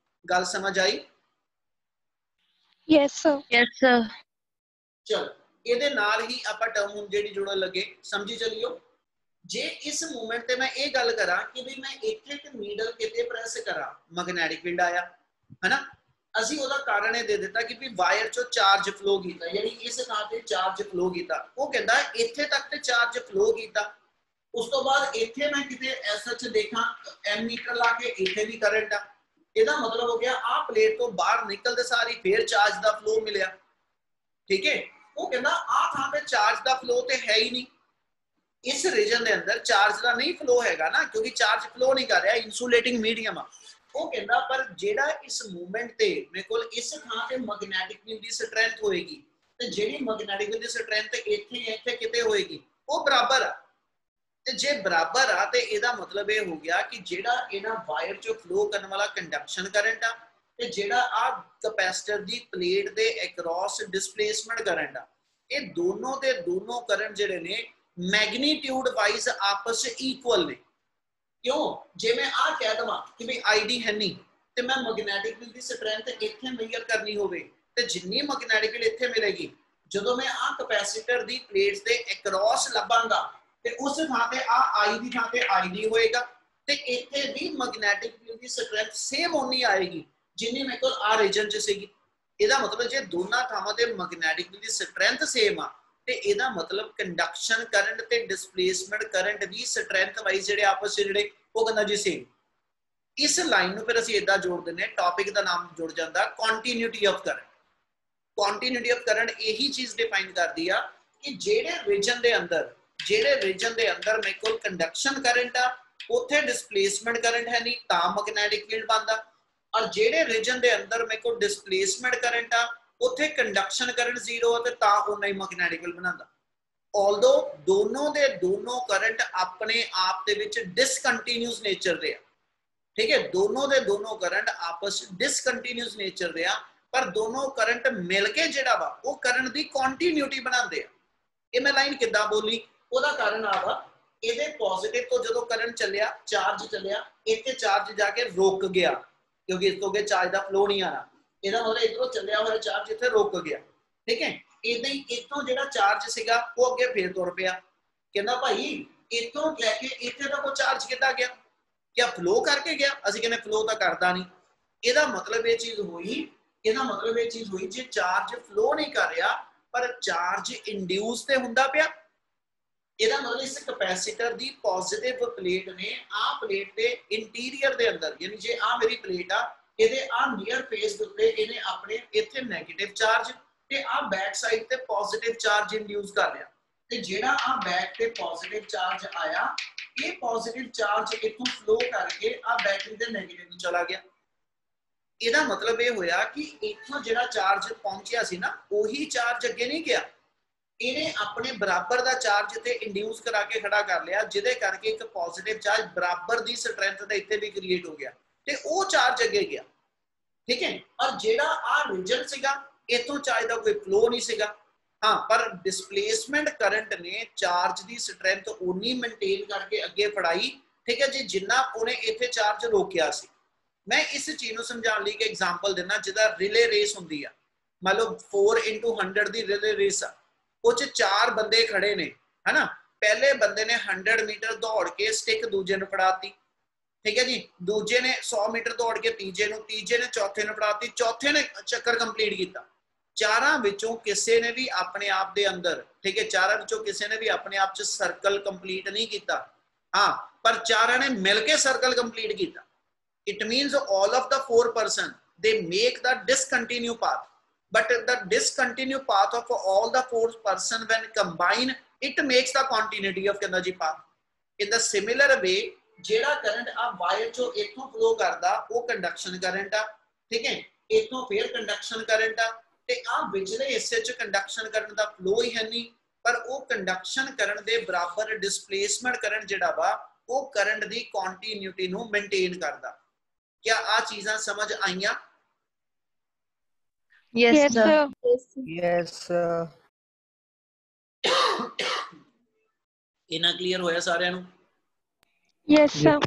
गल समझ आई? Yes, sir. Yes, sir. चल ਇਹਦੇ ਨਾਲ ਹੀ ਆਪਾਂ ਟਰਮ ਹੁਣ ਜਿਹੜੀ ਜੋੜਨ ਲੱਗੇ ਸਮਝੀ ਚੱਲਿਓ। जे इस मूवमेंट ते मैं ये गल करा कि भी मैं एक नीडल किते प्रेस करा मैग्नेटिक फील्ड आया है ना, ਅਸੀਂ ਉਹਦਾ ਕਾਰਨ ਇਹ ਦੇ ਦਿੱਤਾ ਕਿ ਵੀ ਵਾਇਰ ਚੋਂ ਚਾਰਜ ਫਲੋ ਕੀਤਾ, ਯਾਨੀ ਇਸ ਥਾਂ ਤੇ ਚਾਰਜ ਫਲੋ ਕੀਤਾ। ਉਹ ਕਹਿੰਦਾ ਇੱਥੇ ਤੱਕ ਤੇ ਚਾਰਜ ਫਲੋ ਕੀਤਾ, ਉਸ ਤੋਂ ਬਾਅਦ ਇੱਥੇ ਮੈਂ ਕਿਤੇ ਐਸਐਚ ਦੇਖਾਂ ਐਮੀਟਰ ਲਾ ਕੇ ਇੱਥੇ ਵੀ ਕਰੰਟ ਆ, ਇਹਦਾ ਮਤਲਬ ਹੋ ਗਿਆ ਆ ਪਲੇਟ ਤੋਂ ਬਾਹਰ ਨਿਕਲਦੇ ਸਾਰੀ ਫੇਰ ਚਾਰਜ ਦਾ ਫਲੋ ਮਿਲਿਆ, ਠੀਕ ਹੈ। वो कहना आ थां पे चार्ज दा फ्लो ते है ही नहीं, इस रीजन दे अंदर चार्ज दा नहीं फ्लो हैगा ना, क्योंकि चार्ज फ्लो नहीं कर रहा, इंसुलेटिंग मीडियम आ। वो कहना पर जेड़ा इस मूवमेंट ते मेरे कोल इस थां ते मैग्नेटिक फील्ड दी स्ट्रेंथ होएगी ते जेड़ी मैग्नेटिक फील्ड दी स्ट्रेंथ इत्थे किते होएगी वो बराबर आ। ते जे बराबर आ ते एदा मतलब ये हो गया कि जेड़ा इना वायर चो फ्लो करने वाला कंडक्शन करंट आ ते जेड़ा आ कैपेसिटर दी प्लेट दे अक्रॉस डिस्प्लेसमेंट करंट आ, ये दोनों दे दोनों करंट जेड़े ने मैग्नीट्यूड वाइज आपस में इक्वल ने। क्यों? जे मैं आ कह दवां कि भाई आईडी है नहीं ते मैं मैग्नेटिक फील्ड दी स्ट्रेंथ इत्थे मेजर करनी होवे ते जिन्नी मैग्नेटिक फील्ड इत्थे मिलेगी, जदों मैं आ कैपेसिटर दी प्लेट्स दे अक्रॉस लभांगा ते उस थां ते आ आई दी थां ते आईडी होएगा ते इत्थे भी मैग्नेटिक फील्ड दी स्ट्रेंथ सेम होनी आएगी जिन्नी मेरे कोल आ रीजन च सीगी। ਇਹਦਾ मतलब जे दोनों थावां ते मैग्नेटिक फील्ड दी स्ट्रेंथ सेम आ ते ਇਹਦਾ मतलब कंडक्शन करंट ते डिस्प्लेसमेंट करंट दी स्ट्रेंथ वाइज ਜਿਹੜੇ आपस ਵਿੱਚ ਜਿਹੜੇ ਉਹ ਕਹਿੰਦਾ ਜੀ सेम। इस लाइन ਨੂੰ ਫਿਰ ਅਸੀਂ ਇਦਾਂ ਜੋੜ ਦਿੰਨੇ, ਟੌਪਿਕ ਦਾ ਨਾਮ ਜੁੜ ਜਾਂਦਾ continuity of current. Continuity of current ਇਹੀ ਚੀਜ਼ ਡਿਫਾਈਨ ਕਰਦੀ ਆ ਕਿ ਜਿਹੜੇ ਰੀਜਨ ਦੇ ਅੰਦਰ ਮੇਰੇ ਕੋਲ ਕੰਡਕਸ਼ਨ ਕਰੰਟ ਆ ਉੱਥੇ डिस्प्लेसमेंट करंट है नहीं ਤਾਂ मैग्नेटिक फील्ड बनदा, और ਜਿਹੜੇ ਰੀਜਨ ਦੇ ਅੰਦਰ ਮੇਰੇ ਕੋਲ डिस्प्लेसमेंट करंट आ ਉੱਥੇ कंडक्शन करंट जीरो है ਤਾਂ ਉਹਨਾਂ ਹੀ मैग्नेटिक फील्ड बनांदा। ऑल्दो दोनों दे दोनों करंट अपने आप दे विच डिसकंटीन्यूअस नेचर दे, ठीक है, दोनों दे दोनों करंट आपस डिसकंटीन्यूअस नेचर दे, पर दोनों करंट मिलके जेड़ा वा वो करंट दी कंटीन्यूटी बनांदे आ। ये मैं लाइन किद्दां बोली, ओदा कारण आवा ਇਹਦੇ पॉजिटिव तो ਜਦੋਂ करंट ਚੱਲਿਆ चार्ज ਚੱਲਿਆ ਇੱਥੇ चार्ज जाके रुक गया क्योंकि इस तो अगे चार्ज ਦਾ फ्लो नहीं आना, ਇਹਦਾ मतलब इधरों ਚੱਲਿਆ ਹੋਇਆ चार्ज ਇੱਥੇ रुक गया, ठीक है। इदां ही इथों जेड़ा चार्ज सीगा वो अगे फिर तुर पिया, कहंदा भाई इथों लैके इत्थे तक वो चार्ज किद्दां गया, क्या फ्लो करके गया? ਅਸੀਂ ਕਹਿੰਦੇ फ्लो ਤਾਂ करदा नहीं। ਇਹਦਾ मतलब ये चीज हुई जे चार्ज फ्लो नहीं कर रहा पर चार्ज इंड्यूस ते हुंदा पिया, ਇਹਦਾ मतलब इस कैपेसिटर दी पॉजिटिव प्लेट ने आ प्लेट दे इंटीरियर दे अंदर, यानी जे आ मेरी प्लेट आ ਇਹਦੇ आ नियर फेस दे उत्ते ਇਹਨੇ ਆਪਣੇ ਇੱਥੇ नेगेटिव चार्ज ਤੇ ਆ बैक साइड ਤੇ पॉजिटिव चार्ज इंड्यूस कर लिया ਤੇ ਜਿਹੜਾ ਆ बैक ਤੇ पॉजिटिव चार्ज आया ਇਹ पॉजिटिव चार्ज इथों फ्लो करके आ बैटरी ਦੇ नेगेटिव ਨੂੰ चला गया। ਇਹਦਾ मतलब ਇਹ ਹੋਇਆ ਕਿ ਇਥੋਂ ਜਿਹੜਾ ਚਾਰਜ ਪਹੁੰਚਿਆ ਸੀ ਨਾ ਉਹੀ ਚਾਰਜ ਅੱਗੇ ਨਹੀਂ ਗਿਆ, ਇਹਨੇ ਆਪਣੇ ਬਰਾਬਰ ਦਾ ਚਾਰਜ ਤੇ ਇੰਡਿਊਸ ਕਰਾ ਕੇ ਖੜਾ ਕਰ ਲਿਆ ਜਿਹਦੇ ਕਰਕੇ ਇੱਕ ਪੋਜ਼ਿਟਿਵ ਚਾਰਜ ਬਰਾਬਰ ਦੀ ਸਟਰੈਂਥ ਦਾ ਇੱਥੇ ਵੀ ਕ੍ਰੀਏਟ ਹੋ ਗਿਆ ਤੇ ਉਹ ਚਾਰਜ ਅੱਗੇ ਗਿਆ, ਠੀਕ ਹੈ। ਔਰ ਜਿਹੜਾ ਆ ਰੀਜਨ ਸੀਗਾ ਇਥੋਂ ਚਾਰਜ ਦਾ ਕੋਈ ਫਲੋ ਨਹੀਂ ਸੀਗਾ, हाँ पर डिस्प्लेसमेंट करंट ने चार्ज दी स्ट्रेंथ उन्नी मेंटेन करके अगे फड़ाई, ठीक है जी, जिन्ना उन्हें इत्थे चार्ज रोकिया सी। मैं इस चीज को समझाने लई एक एग्जांपल देना जिदा रिले रेस हुंदी आ, मान लो 4x100 दी रिले रेस आ, उच 4 बंदे खड़े ने, है ना। पहले बंदे ने 100 मीटर दौड़ के स्टिक दूजे ने फड़ाती, ठीक है जी, दूजे ने 100 मीटर दौड़ के तीजे ने चौथे ने फड़ाती, चौथे ने चक्कर कंप्लीट किया। चारां विचों किसी ने भी अपने आप दे अंदर, ठीक है, चारां विचों किसी ने भी अपने आप च सर्कल कंप्लीट नहीं किया, हाँ, पर चारां ने मिलके सर्कल कंप्लीट किया। It means all of the 4 person they make the discontinue path, but the discontinue path of all the 4 person when combine it makes the continuity of कहंदा जी path. In the similar way जेड़ा करंट आ वायर चो इथों फ्लो करदा वो कंडक्शन करंट आ, ठीक है, इथों फिर कंडक्शन करंट आ ते आ विचले हिस्से च कंडक्शन करंट दा फ्लो ही है नहीं, पर वो कंडक्शन करंट दे बराबर डिस्प्लेसमेंट करंट जेड़ा वा वो करंट दी कंटिन्यूटी नु मेंटेन करदा। क्या आ चीज़ां समझ आईयां? Yes, sir. Yes, इना क्लियर होया सारियां नु? Yes, sir.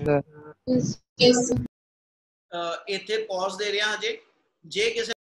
Yes. इत्थे पॉज दे रहा हजे, जे किसी